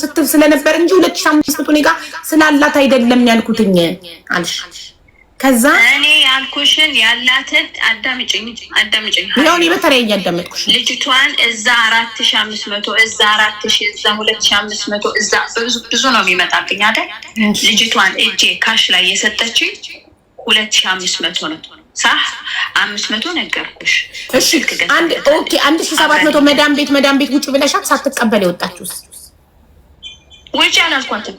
ስትል ስለነበር እንጂ 2500 እኔ ጋር ስላላት አይደለም ያልኩትኝ አልሽ። ከዛ እኔ ያልኩሽን ያላትን አዳምጪኝ ያው እኔ በተለይ እያዳመጥኩሽ ልጅቷን እዛ 4500 እዛ 4000 እዛ 2500 እዛ ብዙ ነው የሚመጣብኝ አይደል? ልጅቷን እጄ ካሽ ላይ የሰጠችኝ 2500 ነው። صح 500 ነገርኩሽ። እሺ አንድ ኦኬ 1700 መዳም ቤት ውጭ ብለሻት ሳትቀበል የወጣችሁስ? ውጭ አላልኳትም።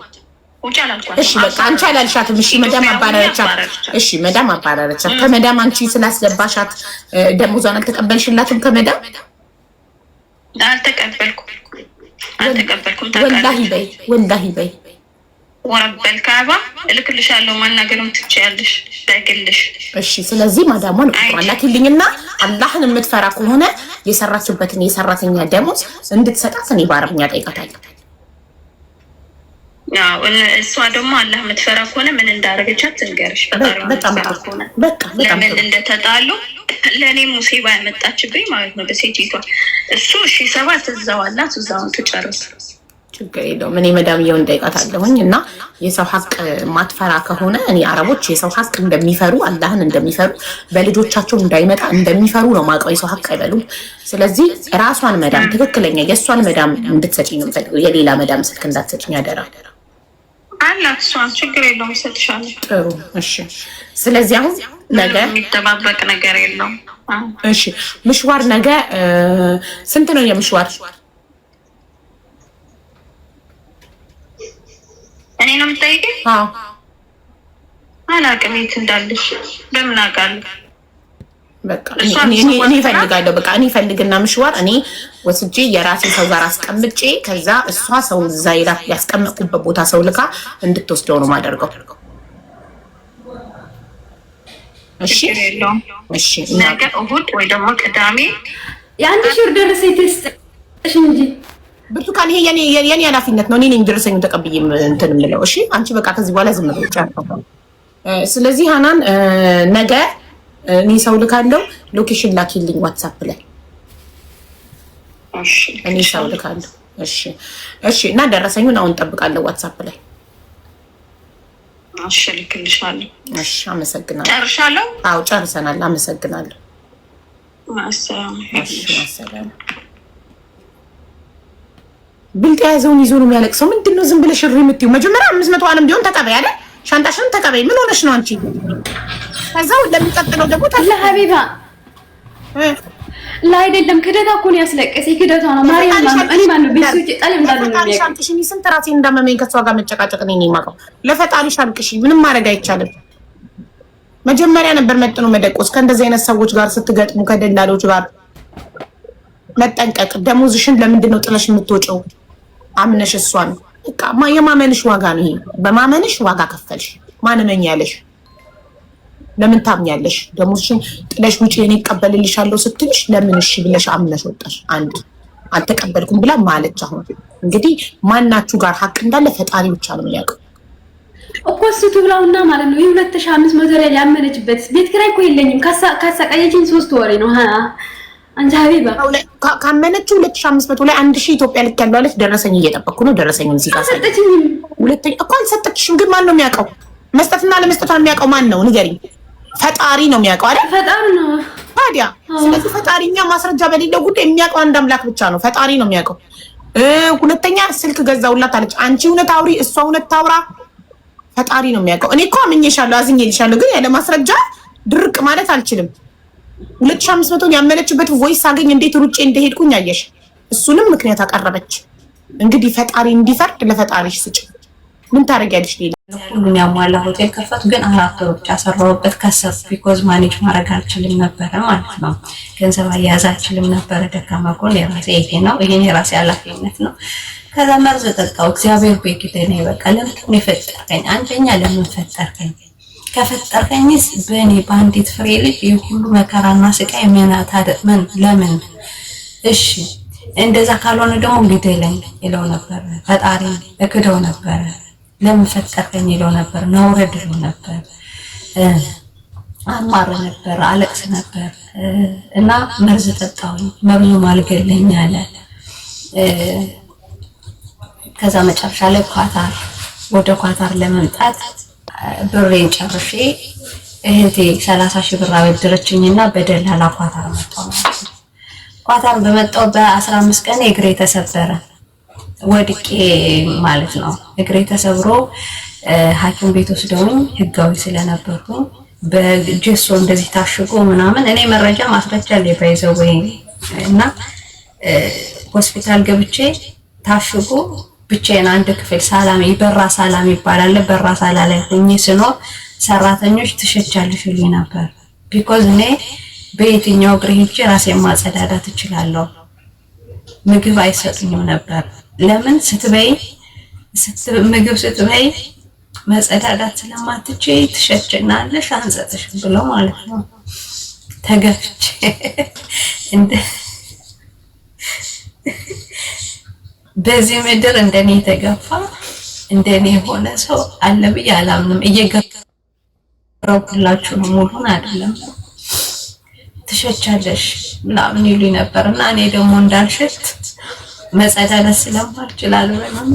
እሺ በቃ አንቺ አላልሻትም። እሺ መዳም አባረረቻት። እሺ መዳም አባረረቻት። ከመዳም አንቺ ስላስገባሻት ደሞዟን አልተቀበልሽላትም? ከመዳም አልተቀበልኩም። ወላሂ በይ ወረበል ካባ እልክልሻለሁ። ማናገርም ትችያለሽ በግልሽ። እሺ ስለዚህ ማዳሟን አላኪልኝና አላህን የምትፈራ ከሆነ የሰራችበትን የሰራተኛ ደሞዝ እንድትሰጣት እኔ በአረብኛ ጠይቃታለሁ። ያው እሷ ደግሞ አላህ የምትፈራ ከሆነ ምን እንዳደረገቻት ትንገርሽ። በጣም ለምን እንደተጣሉ ለኔ ሙሲባ ያመጣችብኝ ማለት ነው በሴቲቷ። እሱ እሺ ሰባት እዛዋላት እዛውን ትጨርስ ችግር የለውም። እኔ መዳምየው እንደይቃታለሁኝ እና የሰው ሀቅ ማትፈራ ከሆነ እኔ አረቦች የሰው ሀቅ እንደሚፈሩ አላህን እንደሚፈሩ በልጆቻቸው እንዳይመጣ እንደሚፈሩ ነው ማውቀው። የሰው ሀቅ አይበሉም። ስለዚህ ራሷን መዳም ትክክለኛ የእሷን መዳም እንድትሰጪኝ ነው የምፈልገው። የሌላ መዳም ስልክ እንዳትሰጪኝ አደራ። አላት እሷን ችግር የለውም እሰጥሻለሁ። ጥሩ እሺ። ስለዚህ አሁን ነገ የሚጠባበቅ ነገር የለውም። እሺ ምሽዋር ነገ ስንት ነው የምሽዋር? እኔ ነው የምጠይቀኝ? አዎ አላውቅም የት እንዳለሽ በምን አውቃለሁ? በቃ እኔ እፈልጋለሁ። በቃ እኔ እፈልግና ምሽዋር እኔ ወስጄ የራሴ ሰው ጋር አስቀምጬ ከዛ እሷ ሰው እዛ ያስቀመጥኩበት ቦታ ሰው ልካ እንድትወስደው ነው የማደርገው። እሺ እሺ። ነገ እሑድ ወይ ደግሞ ቅዳሜ የአንድ ሺህ ብር ደረሰኝ ትስጥሽ እንጂ ብርቱካን፣ ይሄ የኔ ኃላፊነት ነው። እኔ ነኝ ደረሰኙን ተቀብዬ እንትን የምለው። እሺ አንቺ በቃ ከዚህ በኋላ ዝም ብለሽ ጫን። ስለዚህ ሃናን ነገ እኔ ሰው ልካለሁ። ሎኬሽን ላኪልኝ ዋትስአፕ ላይ። እሺ እኔ ሰው ልካለሁ። እሺ እና ደረሰኙን አሁን ጠብቃለሁ ዋትስአፕ ላይ። እሺ ልክልሻለሁ። እሺ አመሰግናለሁ። ጨርሻለሁ? አዎ ጨርሰናል። አመሰግናለሁ። ማሰላም። እሺ ማሰላም። ብልጥ የያዘውን ይዞ ነው የሚያለቅሰው። ምንድነው ዝም ብለሽ እሪ የምትይው? መጀመሪያ 500 አለም ቢሆን ተቀበይ አይደል? ሻንጣሽን ተቀበይ። ምን ሆነሽ ነው አንቺ? ከዛው ለሚቀጥለው ደግሞ ታላ ሀቢባ አይደለም ክደታ እኮ ነው ያስለቀሰኝ። ክደታ ነው ማርያም ነው። እኔ ማን ነው ቢሱ ይጣል እንዳለ ነው የሚያውቀው። እሺ ስንት ራሴን እንዳመመኝ ከሷ ጋር መጨቃጨቅ ነው የማውቀው። ለፈጣሪሽ አልቅሽ። ምንም ማድረግ አይቻልም። መጀመሪያ ነበር መጥኖ መደቆስ። ከእንደዚህ አይነት ሰዎች ጋር ስትገጥሙ ከደላሎች ጋር መጠንቀቅ። ደሞዝሽን ለምንድን ነው ጥለሽ የምትወጪው? አምነሽ እሷን በቃ የማመንሽ ዋጋ ነው ይሄ። በማመንሽ ዋጋ ከፈልሽ። ማንነኝ ያለሽ ለምን ታምኛለሽ? ደሞዝሽን ጥለሽ ውጪ እኔ እቀበልልሻለሁ ስትልሽ ለምን እሺ ብለሽ አምነሽ ወጣሽ? አንድ አልተቀበልኩም ብላ ማለች። አሁን እንግዲህ ማናችሁ ጋር ሀቅ እንዳለ ፈጣሪ ብቻ ነው የሚያውቀው እኮ። እሱ ትብላውና ማለት ነው የ2500 ላይ ያመነችበት ቤት ኪራይ እኮ የለኝም ካሳቀየችኝ 3 ወሬ ነው። አንቺ ሀቢባ ካመነችው 2500 ላይ 1000 ኢትዮጵያ ልክ ያለው አለች። ደረሰኝ እየጠበቅኩ ነው። ደረሰኝን እዚህ ጋር ሰጠችኝ። ሁለተኛ እኮ አልሰጠችሽም። ግን ማን ነው የሚያውቀው? መስጠትና ለመስጠቷን የሚያውቀው ማን ነው? ንገሪኝ። ፈጣሪ ነው የሚያውቀው አይደል? ፈጣሪ ነው ታዲያ። ስለዚህ ፈጣሪኛ ማስረጃ በሌለው ጉዳይ የሚያውቀው አንድ አምላክ ብቻ ነው። ፈጣሪ ነው የሚያውቀው። ሁለተኛ ስልክ ገዛውላት አለች። አንቺ እውነት አውሪ፣ እሷ እውነት ታውራ፣ ፈጣሪ ነው የሚያውቀው። እኔ እኮ አምኜሻለሁ፣ አዝኜልሻለሁ። ግን ያለ ማስረጃ ድርቅ ማለት አልችልም። 2500 ያመነችበት ቮይስ አገኝ እንዴት ሩጬ እንደሄድኩኝ አየሽ። እሱንም ምክንያት አቀረበች። እንግዲህ ፈጣሪ እንዲፈርድ ለፈጣሪሽ ስጭ። ምን ታረጋለሽ? ሌላ ሁሉን ያሟላ ሆቴል ከፈቱ። ግን 4 ወር ብቻ ሰራሁበት ከሰፍ ቢኮዝ ማኔጅ ማድረግ አልችልም ነበረ ማለት ነው። ገንዘብ አያያዝ አልችልም ነበረ። ደካማ ጎን የራሴ ይሄ ነው። ይሄን የራሴ ኃላፊነት ነው። ከዛ መርዝ ጠጣሁ። እግዚአብሔር ቤት ነው በቃ ለምን የፈጠርከኝ? አንደኛ ለምን ፈጠርከኝ? ከፈጠርከኝስ በእኔ በአንዲት ፍሬ ልጅ የሁሉ መከራና ስቃይ ምን ለምን? እሺ እንደዛ ካልሆነ ደግሞ ግደለኝ ይለው ነበር። ፈጣሪ እክደው ነበር። ለምን ፈጠርከኝ ይለው ነበር። ናውረድ ይለው ነበር። አማረ ነበር፣ አለቅስ ነበር። እና መርዝ ጠጣሁኝ። መርዙ ማልገለኝ አለ። ከዛ መጨረሻ ላይ ወደ ኳታር ለመምጣት ብሬን ጨርሼ እህቴ 30 ሺህ ብር አበደረችኝና በደላላ ኳታር መጣሁ። ኳታር በመጣሁ በ15 ቀን እግሬ ተሰበረ። ወድቄ ማለት ነው። እግሬ ተሰብሮ ሐኪም ቤት ወስደውኝ ህጋዊ ስለነበርኩኝ በጀሶ እንደዚህ ታሽጎ ምናምን እኔ መረጃ ማስረጃ ላይ ባይዘው እና ሆስፒታል ገብቼ ታሽጎ ብቻዬን አንድ ክፍል ሳላም ይበራ ሳላም ይባላል። በራ ሳላ ላይ ሆኜ ስኖር ሰራተኞች ትሸቻለሽ ይሉኝ ነበር። ቢኮዝ እኔ በየትኛው እግሬ ሄጄ ራሴን ማጸዳዳት እችላለሁ። ምግብ አይሰጡኝም ነበር። ለምን ምግብ ስትበይ መጸዳዳት ስለማትችይ ትሸችናለሽ አንሰጥሽም ብለው ማለት ነው። ተገፍቼ በዚህ ምድር እንደኔ ተገፋ እንደኔ የሆነ ሰው አለ ብዬ አላምንም። እየገረኩላችሁ ነው፣ ሙሉን አይደለም። ትሸቻለሽ ምናምን ይሉኝ ነበርና እኔ ደግሞ እንዳልሸት መጸዳዳት ስለማልችል አልበላም።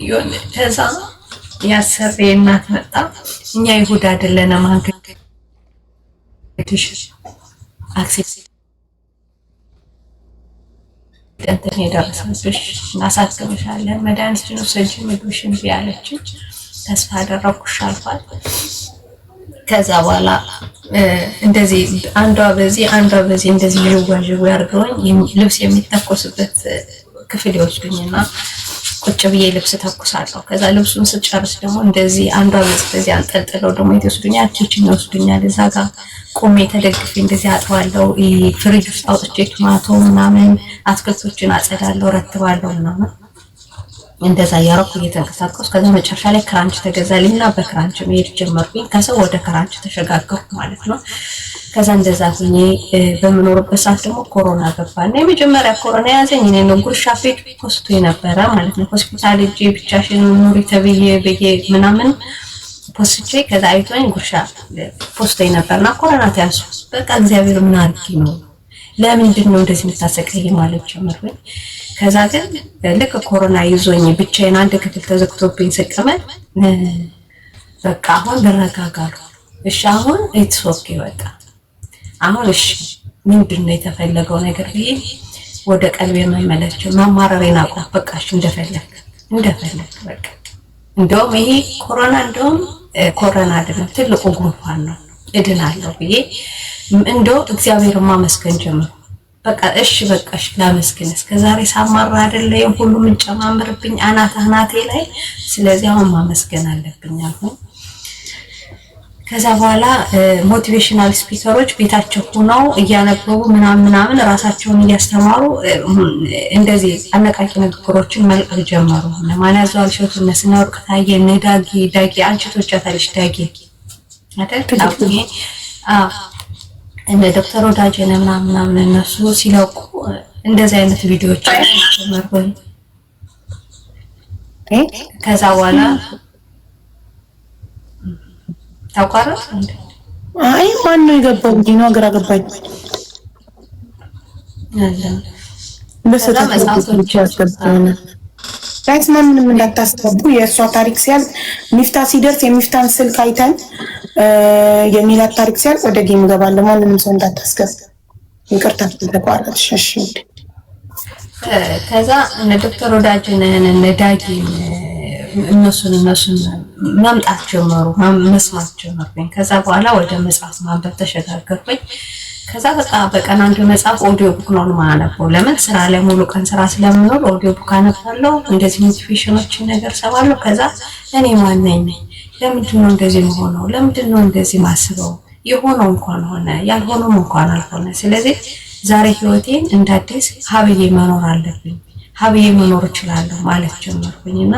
ይሁን ከዛ ያሰሬ እናት መጣ። እኛ ይሁዳ አይደለንም አንገትሽ አክሲደንት የደረሰብሽ እናሳክምሻለን፣ መድኃኒትሽን ውሰጂ፣ ምግብሽን ብይ አለችኝ። ተስፋ አደረኩሽ አልኳት። ከዛ በኋላ እንደዚህ አንዷ በዚህ እንደዚህ ይዋዥው ያርገውኝ ልብስ የሚተኮስበት ክፍል ይወስዱኝና ቁጭ ብዬ ልብስ ተኩሳለሁ። ከዛ ልብሱን ስጨርስ ደግሞ እንደዚህ አንዷ በዚህ አንጠልጥለው ደግሞ ይወስዱኛል፣ ኪችን ይወስዱኛል። እዛ ጋር ቆሜ ተደግፌ እንደዚህ አጥባለሁ። ፍሪጅ ውስጥ አውጥቼ ቶማቶ ምናምን አትክልቶችን አጸዳለሁ፣ ረትባለሁ ምናምን እንደዛ ያረኩ እየተንቀሳቀስኩ ከዛ መጨረሻ ላይ ክራንች ተገዛልኝና በክራንች መሄድ ጀመርኩኝ። ከሰው ወደ ክራንች ተሸጋገርኩ ማለት ነው። ከዛ እንደዛ ሆኜ በመኖርበት ሰዓት ደግሞ ኮሮና ገባና የመጀመሪያ ኮሮና ያዘኝ እኔ ነው። ጉርሻ ፌድ ፖስቶ የነበረ ማለት ነው። ሆስፒታል እጄ ብቻሽን ኑሪ ተብዬ ምናምን ፖስቼ ከዛ አይቶኝ ጉርሻ ፖስቶ የነበርና ኮሮና ተያዙ። በቃ እግዚአብሔር ምን አድርጊ ነው ለምንድን ነው እንደዚህ የምታሰቃይ ማለት ጀመርኩኝ። ከዛ ግን ልክ ኮሮና ይዞኝ ብቻዬን አንድ ክፍል ተዘግቶብኝ ስቀመጥ በቃ አሁን ልረጋጋሉ። እሺ አሁን ኢትስ ኦኬ በቃ አሁን እሺ ምንድነው የተፈለገው ነገር ብዬ ወደ ቀልቤ መመለስ ማማረሬን አቆም። በቃ እሺ እንደፈለክ በቃ እንደውም ይሄ ኮሮና እንደውም ኮሮና አይደለም ትልቁ ጉንፋን ነው እድናለሁ ብዬ እንደው እግዚአብሔርን ማመስገን ጀመርኩ። በቃ እሺ ላመስግን። እስከዛሬ ሳማራ አይደለ ሁሉ ምን ጨማምርብኝ አናቴ ላይ። ስለዚህ አሁን ማመስገን አለብኝ አሁን። ከዛ በኋላ ሞቲቬሽናል ስፒከሮች ቤታቸው ሆነው እያነበቡ ምናምን ራሳቸውን እያስተማሩ እንደዚህ አነቃቂ ንግግሮችን መልቀቅ ጀመሩ። ማን ያዘዋል ሸቱ እነስና ወርቅ ታየ ዳጊ አንቺ ተወጫታለሽ ዳጊ አይደል እነ ዶክተር ወዳጀነ ምናምን እነሱ ሲለቁ እንደዚህ አይነት ቪዲዮዎች ጀመርኩኝ። ከዛ በኋላ ታውቃለህ አይ ማን ነው የገባው? ዲኖ ግራ ገባኝ። በሰላም መጽሐፎች ያስገባና ጋይስ ማንንም እንዳታስገቡ። የእሷ ታሪክ ሲያልቅ ሚፍታ ሲደርስ የሚፍታን ስልክ አይተን የሚላት ታሪክ ሲያልቅ ወደ ጌም ገባለሁ። ማንንም ሰው እንዳታስገቡ። ይቅርታ ተቋረጥሽ። እሺ ከዛ እነ ዶክተር ወዳጅነን እነ ዳጊን እነሱን ማምጣት ጀመሩ፣ መስማት ጀመርኩኝ። ከዛ በኋላ ወደ መጽሐፍ ማንበብ ተሸጋገርኩኝ። ከዛ በቃ በቀን አንድ መጽሐፍ ኦዲዮ ቡክ ነው ማነበው። ለምን ስራ ላይ ሙሉ ቀን ስራ ስለምኖር ኦዲዮ ቡክ አነባለሁ። እንደዚህ ሞቲቬሽኖችን ነገር ሰባለሁ። ከዛ እኔ ማን ነኝ? ለምንድን ነው እንደዚህ የሆነው? ለምንድን ነው እንደዚህ ማስበው? የሆነው እንኳን ሆነ ያልሆነው እንኳን አልሆነ። ስለዚህ ዛሬ ህይወቴን እንዳዲስ ሀብዬ መኖር አለብኝ፣ ሀብዬ መኖር እችላለሁ ማለት ጀመርኩኝና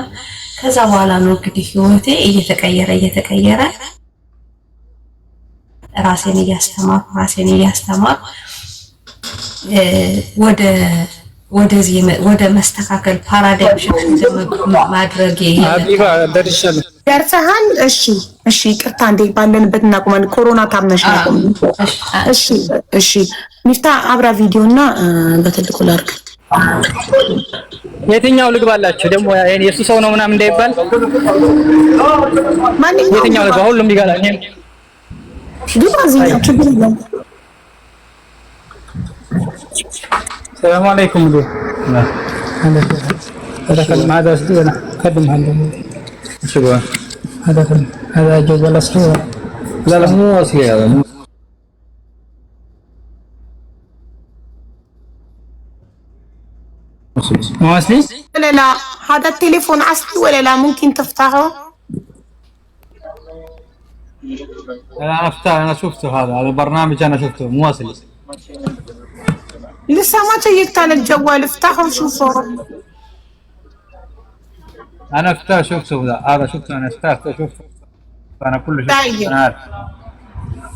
ከዛ በኋላ ነው እንግዲህ ህይወቴ እየተቀየረ ራሴን እያስተማርኩ ወደ መስተካከል ፓራዳይም ሽፍት ማድረግ ደርሰሃል። እሺ ይቅርታ እንዴ ባለንበት እናቁማለን። ኮሮና ታምነሽ ነው። እሺ ሚፍታ አብራ ቪዲዮ እና በትልቁ ላርግ የትኛው ልግባላችሁ ደግሞ የሱ ሰው ነው ምናምን እንዳይባል የትኛው ልግባ ሁሉም ይጋላል السلام عليكم هذا كلام هذا انا قدم هذا جوز ولا صحيح لا مو اصلي هذا مو اصلي لا هذا التليفون اصلي ولا لا ممكن تفتحه انا شفته هذا البرنامج انا شفته مو اصلي لسه ما شيكت على الجوال افتحه وشوفه انا شفته هذا شفته انا شفته انا كل شيء طيب. انا عارف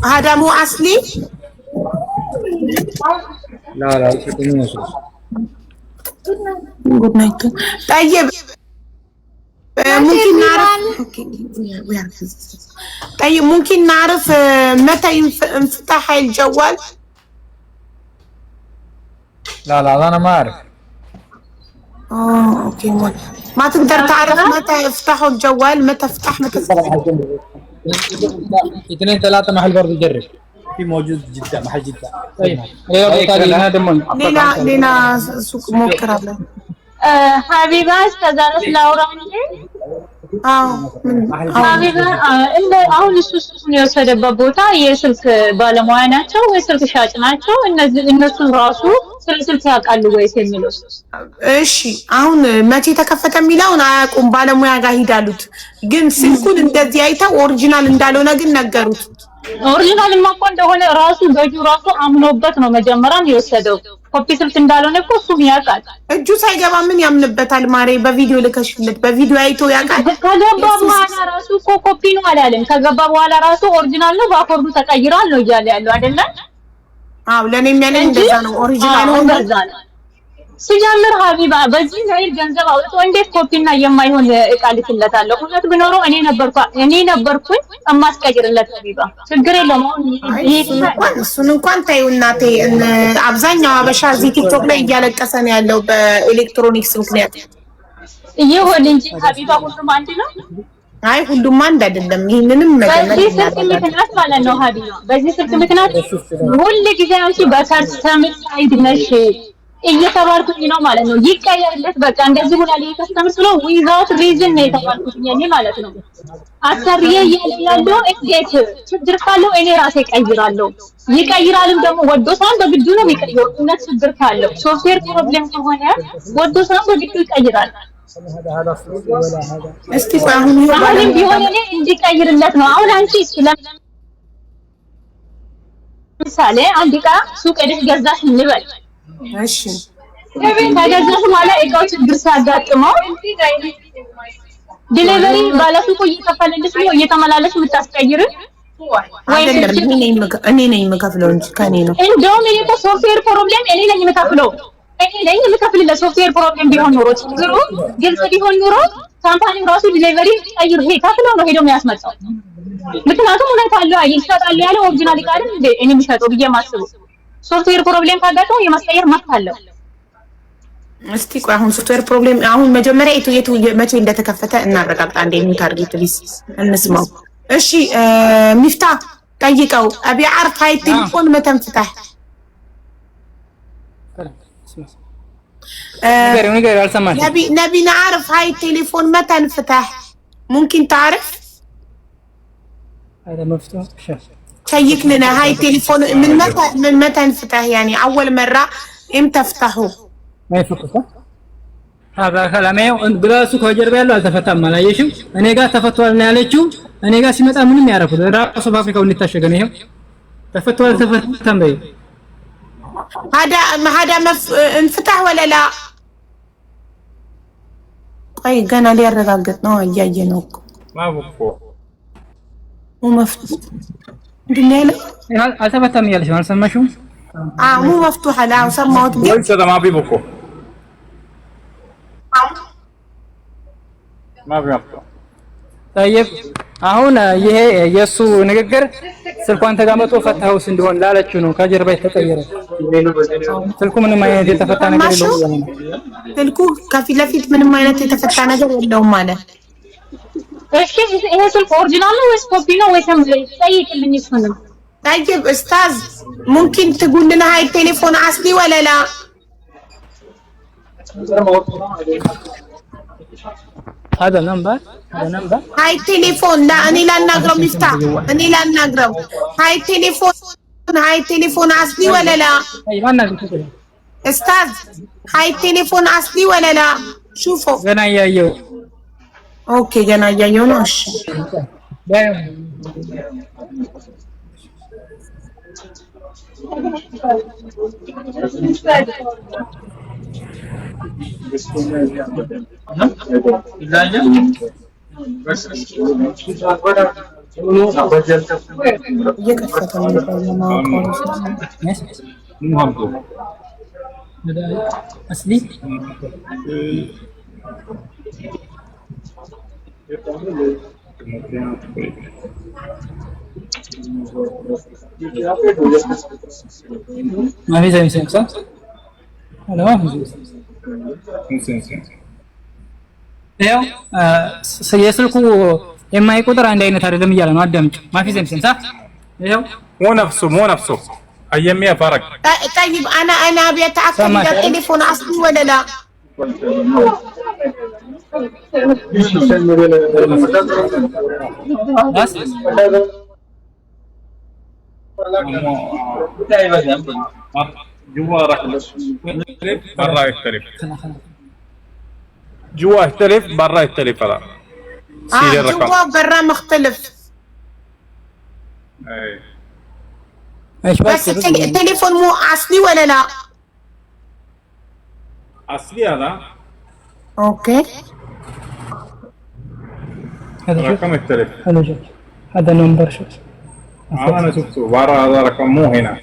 هذا مو اصلي لا شكله مو اصلي طيب ممكن نعرف طيب ممكن نعرف متى انفتح الجوال لا انا ما اعرف اوكي ما تقدر تعرف متى يفتحوا الجوال متى افتح متى 2 3 محل برضه جرب في موجود جدا محل جدا طيب لينا سوق موكرة ሀቢባ እስከዛ ድረስ ላውራ እንጂ ሀቢባ አሁን እሱ የወሰደበት ቦታ የስልክ ባለሙያ ናቸው ወይ ስልክ ሻጭ ናቸው? እነሱን ራሱ ስልክ ያውቃሉ ወይስ የሚለው? እሺ አሁን መቼ ተከፈተ የሚለውን አያውቁም። ባለሙያ ጋር ሂዳሉት፣ ግን ስልኩን እንደዚህ አይተው ኦሪጂናል እንዳልሆነ ግን ነገሩት። ኦሪጂናል ማቆ እንደሆነ ራሱ በእጁ ራሱ አምኖበት ነው መጀመሪያም የወሰደው። ኮፒ ስልክ እንዳልሆነ እኮ እሱም ያውቃል። እጁ ሳይገባ ምን ያምንበታል? ማሬ በቪዲዮ ልከሽለት በቪዲዮ አይቶ ያውቃል። ከገባ በኋላ ራሱ እኮ ኮፒ ነው አላለም። ከገባ በኋላ ራሱ ኦሪጂናል ነው በአኮርዱ ተቀይሯል ነው እያለ ያለው አይደለ? አዎ ለኔም ያለኝ እንደዛ ነው። ኦሪጂናል ነው እንደዛ ነው። ሲጀምር ሀቢባ በዚህ ላይ ገንዘብ አውጥቶ እንዴት ኮፒና የማይሆን እቃ ልክለታለሁ? እውነት ቢኖረው እኔ ነበርኩኝ እማስቀይርለት ሀቢባ ችግር የለውም። እሱን እንኳን ተይው እናቴ። አብዛኛው አበሻ እዚህ ቲክቶክ ላይ እያለቀሰ ነው ያለው በኤሌክትሮኒክስ ምክንያት። ይሁን እንጂ ሀቢባ ሁሉም አንድ ነው። አይ ሁሉም አንድ አይደለም። ይሄንንም በዚህ ስልክ ምክንያት ማለት ነው ሀቢባ፣ በዚህ ስልክ ምክንያት ሁሉ ጊዜ አንቺ በከስተመር ሳይድ ነሽ እየተባልኩኝ ነው ማለት ነው። ይቀየርለት በቃ እንደዚህ ሁላ ለከስተመርስ ብሎ ዊዛውት ሪዝን ነው የተባልኩኝ እኔ ማለት ነው። አሰሪዬ ያለው እንዴት ችግር ካለው እኔ ራሴ ቀይራለሁ። ይቀይራልም ደግሞ ወዶ ሳይሆን በግዱ ነው የሚቀይረው። እውነት ችግር ካለው ሶፍትዌር ፕሮብሌም ከሆነ ወዶ ሳይሆን በግዱ ይቀይራል። እስቲ አሁን ቢሆን እኔ እንዲቀይርለት ነው። አሁን አንቺ ለምሳሌ አንድ ዕቃ ሱቅ ሄደሽ ገዛሽ እንበል። እሺ ከገዛሽ በኋላ እቃው ችግር ሲያጋጥመው ዲሊቨሪ ባለሱቁ እየከፈለልሽ ነው እየተመላለሽ የምታስቀይር አይደለም። እኔ ነኝ የምከፍለው እንጂ ከኔ ነው። እንደውም ይሄ ሶፍትዌር ፕሮብሌም እኔ ነኝ የምከፍለው። እኔ ነኝ የምከፍልለት። ሶፍትዌር ፕሮብሌም ቢሆን ኖሮ ችግሩ ግልጽ ቢሆን ኖሮ ካምፓኒው ራሱ ዲሊቨሪ ቀይር ከፍለው ነው ሄዶ የሚያስመጣው። ምክንያቱም እውነት አለው ይሸጣል ያለው ኦሪጂናል ዕቃ አይደል እንዴ እኔ የምሸጠው ብዬ ማስበው። ሶፍትዌር ፕሮብሌም ካጋጠመው የማስቀየር መብት አለው። እስቲ ቆይ አሁን ሶፍትዌር ፕሮብሌም አሁን መጀመሪያ የቱ መቼ እንደተከፈተ እናረጋግጥ። አንዴ ምን ታርጌት ፕሊዝ እንስማው። እሺ ሚፍታ ጠይቀው አቢ አርፍ ሃይ ቴሌፎን መተንፍታህ نقدر السماح نبي نعرف هاي التليفون متى انفتح ممكن تعرف هذا مفتوح شيك لنا هاي التليفون من متى انفتح يعني اول مره امتى افتحوه ما يفكوا صح هذا كلامي براسو ከጀርባ ያለው አልተፈታም አላየሽም እኔ ጋር ተፈቷል ነው ያለችው እኔ ጋር ሲመጣ ምንም ያረኩት ራሱ በአፍሪካው እንታሸገ ነው ይሄው ተፈቷል ተፈታም በይ هذا انفتح ولا لا ቆይ ገና ሊያረጋግጥ ነው እያየ ነው እኮ ማቡኮ مفتوح دنيا አልተፈታም እያለሽ ነው አልሰማሽም مو مفتوح لا سمعت ليس ده ما بيبكو ما بيبكو طيب አሁን ይሄ የሱ ንግግር ስልኳን ተጋመጦ ፈታውስ እንደሆነ ላለችው ነው ከጀርባ የተቀየረ ስልኩ ምንም አይነት የተፈታ ነገር የለውም ስልኩ ከፊት ለፊት ምንም አይነት የተፈታ ነገር የለውም ማለት እሺ ይሄ ስልክ ኦሪጂናል ነው ወይስ ኮፒ ነው ወይስ ጠይቅልኝ እሱን طيب استاذ ممكن تقول لنا هاي التليفون اصلي ولا لا هذا نمبر هاي التليفون لا انا لا نقرا مفتاح انا لا نقرا هاي التليفون اصلي ولا لا استاذ هاي التليفون اصلي ولا لا شوفوا انا يايو اوكي انا يايو نوش اصلي ما في زي صح؟ لا ما في زي ያው የስልኩ የማይቆጥር አንድ አይነት አይደለም እያለ ነው አዳምጪ ما في زي صح؟ ያው مو نفسه اياميه فرق طيب انا ابي اتاكد اذا التليفون اصلي ولا لا بس جوا برا يختلف جوا يختلف برا يختلف هذا جوا برا مختلف اي بس التليفون مو اصلي ولا لا اصلي هذا اوكي هذا رقم يختلف هذا نمبر شوف انا شفته برا هذا رقم مو هنا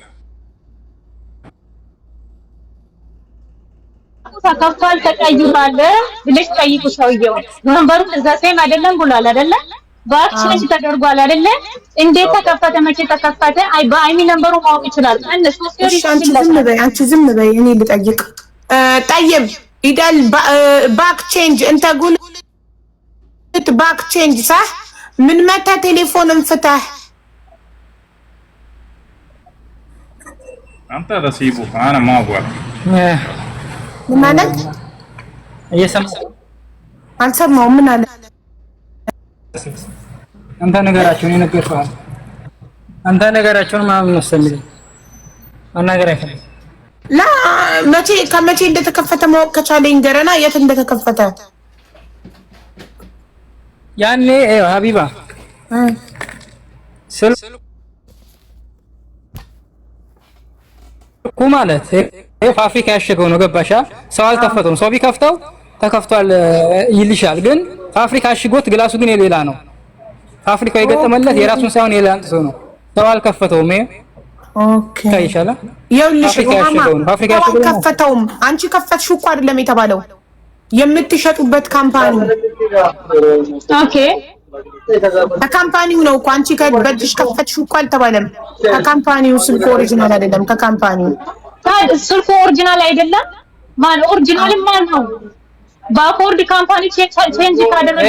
ተከፍቷል ተቀይሯል ብለሽ ጠይቁ ሰውየው ነምበሩ እዛ ሴም አይደለም ብሏል አይደለ ባክሽን ተደርጓል አይደለ እንዴት ተከፈተ መቼ ተከፈተ አይ በአይሚ ነምበሩ ማወቅ ይችላል አንተ አንቺ ዝም በይ እኔ ልጠይቅ طيب اذا باك تشينج انت قلت باك تشينج صح من متى تليفون انفتح انت هذا سيبه انا ما ابغى مالك አልሰማሁም ምን አለ አንተ ነገራቸውን የነገርኩህ አንተ ነገራቸውን ማን መሰለኝ አናገር አይፈል ላ ከመቼ እንደተከፈተ ማወቅ ከቻለ ይንገረና የት እንደተከፈተ ያኔ ሀቢባ ስልኩ ማለት ፋብሪካ ያሸገው ነው ገባሻ ሰው አልከፈተውም ሰው ቢከፍተው ተከፍቷል ይልሻል ግን ፋብሪካ አሽጎት ግላሱ ግን የሌላ ነው ፋብሪካው የገጠመለት የራሱን ሳይሆን የሌላ ሰው ነው ሰው አልከፈተውም ኦኬ ታይሻላ ይኸውልሽ ፋብሪካ ያሽገው ከፈተውም አንቺ ከፈትሽው እኮ አይደለም የተባለው የምትሸጡበት ካምፓኒ ኦኬ ከካምፓኒው ነው እኮ አንቺ ከበድሽ ከፈትሽው እኮ አልተባለም ከካምፓኒው ስልክ ኦሪጂናል አይደለም ከካምፓኒው ታዲያ ስልኩ ኦሪጂናል አይደለም ማን ኦሪጂናል ማን ነው ባኮርድ ካምፓኒ ቼንጅ ካደረገ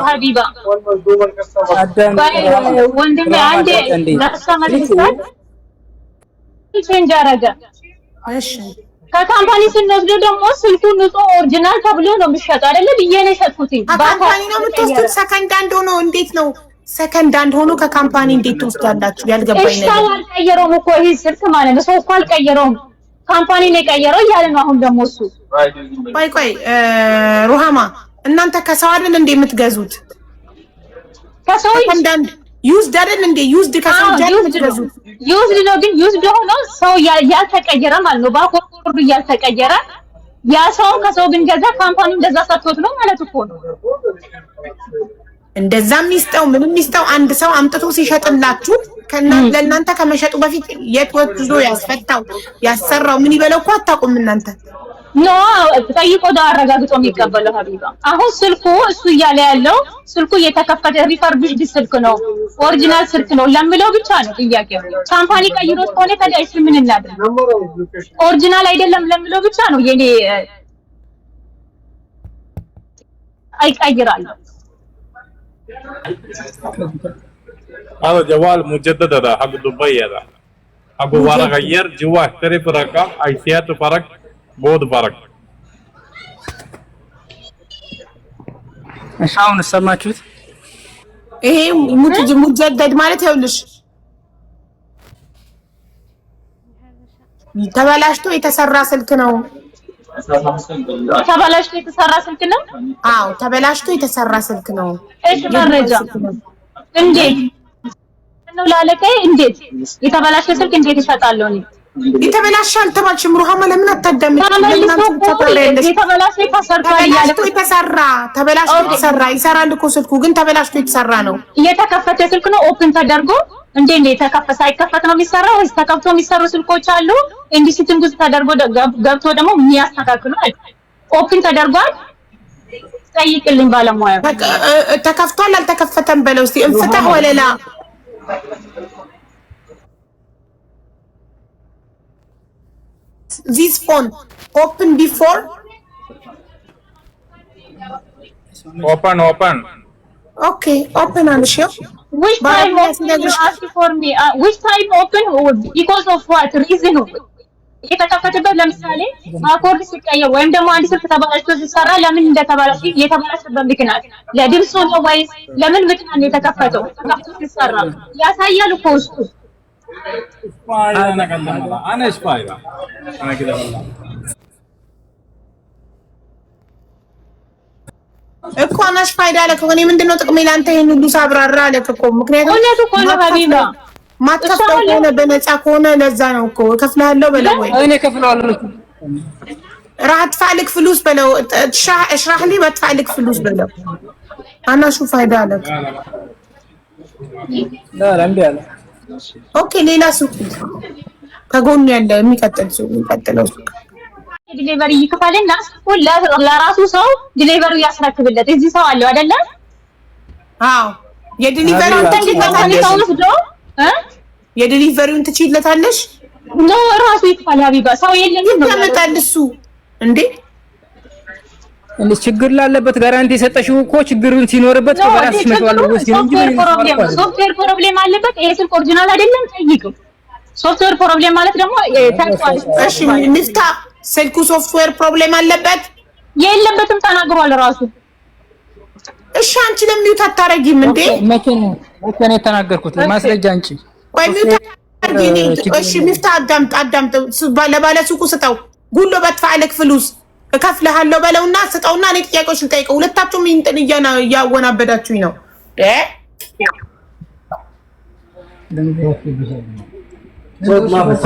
ሀቢባ ወንድሜ አንዴ ለተሰማልኩት ቼንጅ አረጋ እሺ ከካምፓኒ ስንወስድ ደግሞ ስልኩ ንጹህ ኦሪጂናል ተብሎ ነው የሚሸጠው አይደለ ብዬ ነው የሸጥኩት ካምፓኒ ነው የምትወስዱት ሰከንድ አንድ ሆኖ እንዴት ነው ሰከንድ አንድ ሆኖ ከካምፓኒ እንዴት ትወስዳላችሁ ያልገባኝ ነገር እሺ አልቀየረውም እኮ ይሄ ስልክ ማለት ነው ሰው እኮ አልቀየረውም ካምፓኒ ነው የቀየረው እያለ ነው አሁን ደግሞ እሱ ቆይ ሩሃማ እናንተ ከሰው አይደል እንደ የምትገዙት ከሰው አንዳንድ ዩዝድ አይደል እንደ ዩዝድ ከሰው ጃል የምትገዙት ዩዝድ ነው ግን ዩዝድ ሆኖ ሰው ያልተቀየረ ማለት ነው ባኮርዱ ያልተቀየረ ያ ሰው ከሰው ብንገዛ ካምፓኒ እንደዛ ሰጥቶት ነው ማለት እኮ ነው እንደዛ ሚስጠው ምንም ሚስጠው አንድ ሰው አምጥቶ ሲሸጥላችሁ ለእናንተ ከመሸጡ በፊት የት ወጥቶ ያስፈታው ያሰራው ምን ይበለው እኮ አታውቁም እናንተ ኖ ጠይቆ አረጋግጦ የሚቀበለው ሀቢባ አሁን ስልኩ እሱ እያለ ያለው ስልኩ የተከፈተ ሪፈርቢሽድ ስልክ ነው ኦሪጂናል ስልክ ነው ለምለው ብቻ ነው ጥያቄው ካምፓኒ ቀይሮት ከሆነ ታዲያ እሺ ምን እናድርግ ኦሪጂናል አይደለም ለምለው ብቻ ነው የኔ አይቀይራለሁ هذا جوال مجدد هذا حق دبي هذا حق ورا غير جوا اختلف رقم حيثيات فرق بود فرق እሺ አሁን ሰማችሁት ይሄ ሙጀደድ ማለት ይኸውልሽ ተበላሽቶ የተሰራ ስልክ ነው ተበላሽቶ የተሰራ ስልክ ነው አዎ ተበላሽቶ የተሰራ ስልክ ነው እሺ መረጃ እንዴት ነው ላለቀይ እንዴት የተበላሸ ስልክ እንዴት ይሸጣለሁ ነው የተበላሻል ተባልሽ ምሩሃማ ለምን አታዳምጪ የተበላሸ ተሰርቷል ያለው ተበላሽቶ የተሰራ ይሰራል እኮ ስልኩ ግን ተበላሽቶ የተሰራ ነው የተከፈተ ስልክ ነው ኦፕን ተደርጎ እንዴ ተከፈተ ሳይከፈት ነው የሚሰራው ወይስ ተከፍቶ የሚሰሩ ስልኮች አሉ እንዲህ ሲቲንግ ተደርጎ ገብቶ ደግሞ የሚያስተካክሉ ኦፕን ተደርጓል ጠይቅልኝ ባለሙያ ተከፍቷል አልተከፈተም በለው እስቲ እንፍታህ ወለላ this phone open before open okay open ansho which time open you ask for me which time open because of what reason የተከፈተበት ለምሳሌ አኮርድ ሲቀየር ወይም ደግሞ አንድ ስልክ ተበላሽቶ ሲሰራ ለምን እንደተበላሽ የተበላሸበት ምክንያት ለድምፁ ነው ወይስ ለምን ምክንያት ነው የተከፈተው ተከፍቶ ሲሰራ ያሳያል እኮ ውስጡ انا ايش فايده انا كده والله እኮ አናሽ ፋይዳ አለ ከሆነ ምንድነው ጥቅሜ ላንተ ይሄን ሁሉ ሳብራራ አለ እኮ ምክንያቱም እውነቱ እኮ ነው ሀቢባ ማትከፍተው ከሆነ በነፃ ከሆነ ለዛ ነው እኮ እከፍልሃለሁ በለው ወይ እኔ እከፍለዋለሁ راح ادفع لك فلوس بلو اشرح لي بدفع لك فلوس بلو انا شو فايده لك لا እምቢ አለ ኦኬ ሌላ ሱቅ ከጎን ያለ የሚቀጥል ሱቅ የሚቀጥለው ሱቅ ዲሊቨሪ ይከፋልና ለራሱ ሰው ዲሊቨሪ ያስረክብለት እዚህ ሰው አለው አይደለ አዎ የዲሊቨሪውን የዲሊቨሪውን ትችይለታለሽ ነው ራሱ ይከፋል ሀቢባ ሰው የለም ነው ያመጣል እሱ እንዴ እንዴ ችግር ላለበት ጋራንቲ የሰጠሽው እኮ ችግሩን ሲኖርበት በራስሽ መስዋዕት ወስጂ እንጂ ሶፍትዌር ፕሮብሌም አለበት ይሄ ስልክ ኦሪጂናል አይደለም ጠይቁ ሶፍትዌር ፕሮብሌም ማለት ደግሞ ታንኳል እሺ ንፍታ ስልኩ ሶፍትዌር ፕሮብሌም አለበት የለበትም ተናግሯል ራሱ እሺ አንቺ ለምን ይውት አታረጊም እንዴ መቼ ነው የተናገርኩት ማስረጃ አንቺ ቆይ ሚውት አርጊኒ እሺ ንፍታ አዳምጥ ለባለ ሱቁ ስጠው ጉሎ በትፋለክ ፍሉስ እከፍልሃለሁ በለውና ስጠውና እኔ ጥያቄዎችን ጠይቀው ሁለታችሁም እንትን ያወናበዳችሁኝ ነው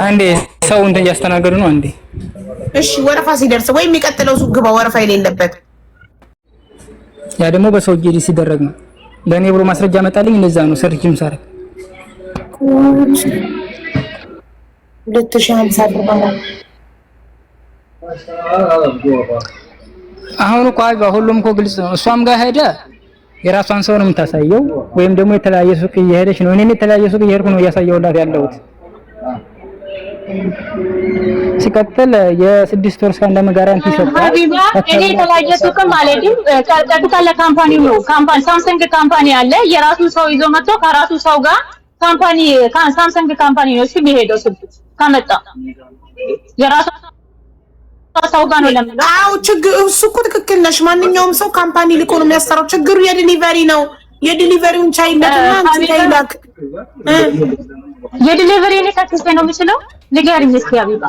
አንዴ ሰው እንትን እያስተናገዱ ነው አንዴ እሺ ወረፋ ሲደርስ ወይ የሚቀጥለው ሱቅ ግባ ወረፋ የሌለበት ያ ደግሞ በሰው ጄዲ ሲደረግ ነው ለኔ ብሎ ማስረጃ መጣልኝ እንደዛ ነው ሰርችም ሳረ 2050 ብር አሁን እኮ አይባ ሁሉም እኮ ግልጽ ነው እሷም ጋር ሄደ የራሷን ሰው ነው የምታሳየው ወይም ደግሞ የተለያየ ሱቅ እየሄደች ነው እኔም የተለያየ ሱቅ እየሄድኩ ነው እያሳየውላት ያለሁት ሲቀጥል የ6 ወር እስከ አንድ ዓመት ጋራንቲ ይሰጣል እኔ የተለያየ ሱቅ ማለት ቀጥታ ለካምፓኒው ነው ካምፓኒ ሳምሰንግ ካምፓኒ አለ የራሱ ሰው ይዞ መጥቶ ከራሱ ሰው ጋር ካምፓኒ ሳምሰንግ ካምፓኒ ነው እሱ የሚሄደው ስልክ ካመጣ የራሱ ሰው ጋር ነው ለምን አው ችግር እሱ እኮ ትክክል ነሽ ማንኛውም ሰው ካምፓኒ ልኮ ነው የሚያሰራው ችግሩ የዲሊቨሪ ነው የዲሊቨሪውን ቻይለትና አንቺ የዲሊቨሪ ነው ከኪሴ ነው የምችለው ንገሪኝ እስኪ አቢባ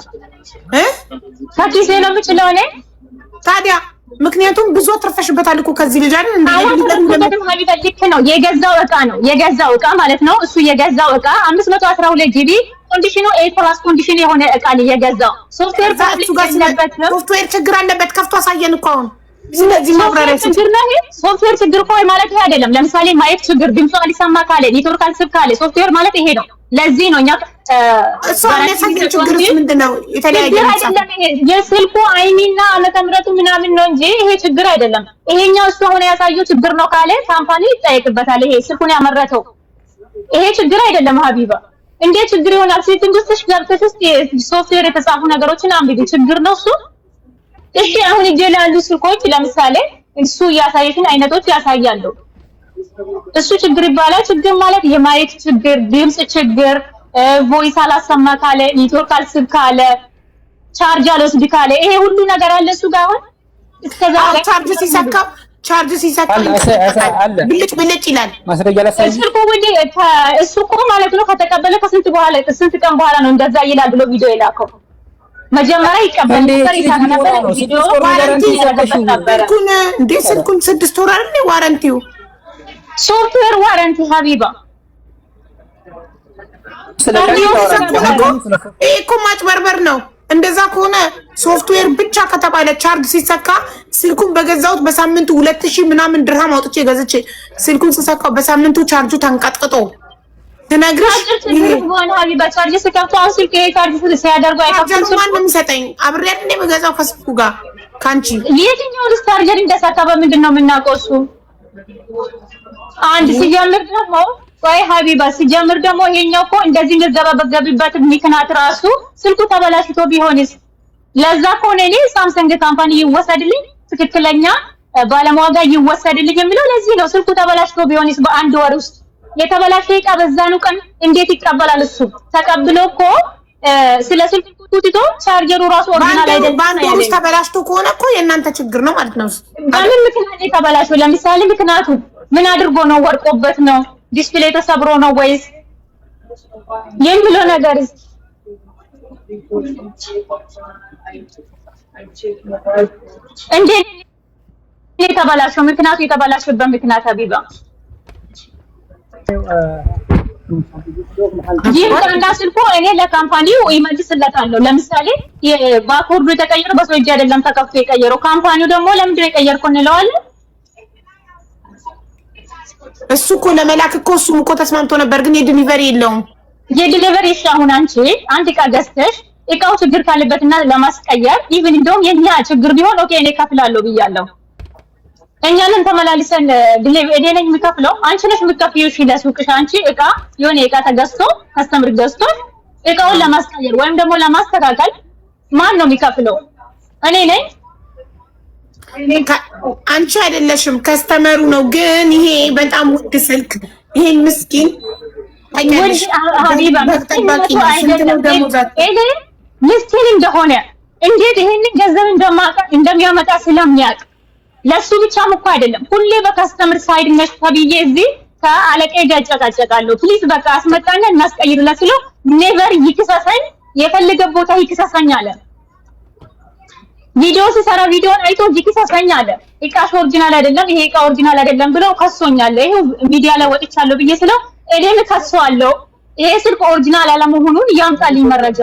ከኪሴ ነው የምችለው እኔ ታዲያ ምክንያቱም ብዙ አትርፈሽበታል እኮ ከዚህ ልጅ አይደል እንዴ ዲሊቨሪ ሀቢባ ልክ ነው የገዛው እቃ ማለት ነው እሱ የገዛው እቃ 512 ጂቢ ኮንዲሽኑ A+ ኮንዲሽን የሆነ እቃ ነው የገዛው ሶፍትዌር ችግር አለበት ከፍቶ አሳየን እኮ አሁን ስለዚህ ማብራሪያ ችግር ነው። ሶፍትዌር ችግር እኮ ማለት ይሄ አይደለም። ለምሳሌ ማየት ችግር፣ ድምጿ ሊሰማ ካለ፣ ኔትወርክ አልስብ ካለ ሶፍትዌር ማለት ይሄ ነው። ለዚህ ነው እኛ እሷ ለሳይት ችግር ምንድነው? የተለያየ አይደለም። ይሄ የስልኩ አይሚና ዓመተ ምሕረቱ ምናምን ነው እንጂ ይሄ ችግር አይደለም። ይሄኛው እሱ አሁን ያሳየው ችግር ነው ካለ ካምፓኒ ይጠየቅበታል። ይሄ ስልኩን ያመረተው ይሄ ችግር አይደለም። ሀቢባ እንዴት ችግር ይሆናል? ሴቲንግ ውስጥ ገብተሽ ሶፍትዌር የተጻፉ ነገሮችን አንብቢ። ችግር ነው እሱ። እሺ አሁን እጄ ላይ ያሉ ስልኮች ለምሳሌ እሱ ያሳየሽን አይነቶች ያሳያሉ። እሱ ችግር ይባላል። ችግር ማለት የማየት ችግር፣ ድምጽ ችግር፣ ቮይስ አላሰማ ካለ፣ ኔትወርክ አልስብ ካለ፣ ቻርጅ አልወስድ ካለ ይሄ ሁሉ ነገር አለ እሱ ጋር። አሁን እስከዛ ቻርጅ ሲሰካ ብልጭ ብልጭ ይላል። ማስረጃ ላሳይ። እሱ እኮ ማለት ነው ከተቀበለ ከስንት ቀን በኋላ ነው እንደዛ ይላል ብሎ ቪዲዮ የላከው። መጀመሪያ ይቀበል ነበር ይሳካ ነበር። ቪዲዮ ዋረንቲ ነበር። ስልኩን 6 ወር አይደል ዋረንቲው? ሶፍትዌር ዋረንቲ ሀቢባ እኮ ማጭበርበር ነው። እንደዛ ከሆነ ሶፍትዌር ብቻ ከተባለ ቻርጅ ሲሰካ ስልኩን በገዛሁት በሳምንቱ 2000 ምናምን ድርሃም አውጥቼ ገዝቼ ስልኩን ሲሰካው በሳምንቱ ቻርጁ ተንቀጥቅጦ ትነግርሽ ይሆን ሀቢባ ቻርጅ ሲከፍቱ አሁን ስልክ ቻርጅ ሲያደርጉ አይከፍቱም። ማን ነው የሚሰጠኝ? አብሬ አይደል የምገዛው ከስልኩ ጋር ካንቺ። የትኛው ቻርጀር እንደሰካ በምንድን ነው የምናውቀው? እሱ አንድ ሲጀምር ደግሞ ወይ ሀቢባ ሲጀምር ደግሞ ይሄኛው እኮ እንደዚህ እንደዘባበገብበት ምክንያት ራሱ ስልኩ ተበላሽቶ ቢሆንስ? ለዛ ከሆነ እኔ ሳምሰንግ ካምፓኒ ይወሰድልኝ፣ ትክክለኛ ባለሟጋ ይወሰድልኝ የሚለው ለዚህ ነው። ስልኩ ተበላሽቶ ቢሆንስ በአንድ ወር ውስጥ የተበላሸ ዕቃ በዛኑ ቀን እንዴት ይቀበላል? እሱ ተቀብሎ እኮ ስለ ስልኩ ቱቲቶ ቻርጀሩ ራሱ ኦሪጂናል አይደለም። በአንድ ወር ውስጥ ተበላሽቶ ከሆነ እኮ የእናንተ ችግር ነው ማለት ነው። በምን ምክንያት የተበላሸው? ለምሳሌ ምክንያቱ ምን አድርጎ ነው? ወርቆበት ነው? ዲስፕሌይ ተሰብሮ ነው ወይስ የሚለው ነገር እንዴት የተበላሸው? ምክንያቱ የተበላሸበት ምክንያት ሀቢባ ይሄን ካንዳ ስልኩ እኔ ለካምፓኒው ይመልስለታለሁ። ለምሳሌ የባኮርዱ የተቀየረው በሰው እጅ አይደለም ተከፍቶ የቀየረው። ካምፓኒው ደግሞ ለምንድን ነው የቀየርከው እንለዋለን። እሱ እኮ ለመላክ እኮ እሱም እኮ ተስማምቶ ነበር፣ ግን የዲሊቨሪ የለውም። የዲሊቨሪ አሁን አንቺ አንድ ዕቃ ገዝተሽ ዕቃው ችግር ካለበትና ለማስቀየር ኢቭን እንደውም የኛ ችግር ቢሆን ኦኬ እኔ ከፍላለሁ ብያለሁ። እኛንን ተመላልሰን ዲሊቨሪ እኔ ነኝ የምከፍለው፣ አንቺ ነሽ የምትከፍይው። እሺ ለሱቅሽ አንቺ ዕቃ የሆነ ዕቃ ተገዝቶ ከስተምር ገዝቶ ዕቃውን ለማስቀየር ወይም ደግሞ ለማስተካከል ማን ነው የሚከፍለው? እኔ ነኝ። አንቺ አይደለሽም፣ ከስተመሩ ነው። ግን ይሄ በጣም ውድ ስልክ ይሄን ምስኪን ምስኪን እንደሆነ እንዴት ይሄንን ገንዘብ እንደሚያመጣ ስለሚያውቅ ለሱ ብቻም እኮ አይደለም። ሁሌ በከስተመር ሳይድ ነሽ ተብዬ እዚህ ከአለቃዬ ጋር ጨቃጨቃለሁ። ፕሊዝ በቃ አስመጣኛ እናስቀይርለት ስለው ኔቨር ይክሰሰኝ፣ የፈለገ ቦታ ይክሰሰኝ አለ። ቪዲዮ ሲሰራ ቪዲዮን አይቶ ይክሰሰኝ አለ። ዕቃሽ ኦሪጂናል አይደለም፣ ይሄ ዕቃ ኦሪጂናል አይደለም ብለው ከሶኛል። ይሄ ሚዲያ ላይ ወጥቻለሁ ብዬ ስለው እኔም ከሰዋለሁ፣ ይሄ ስልክ ኦሪጂናል አለመሆኑን ያምጣልኝ መረጃ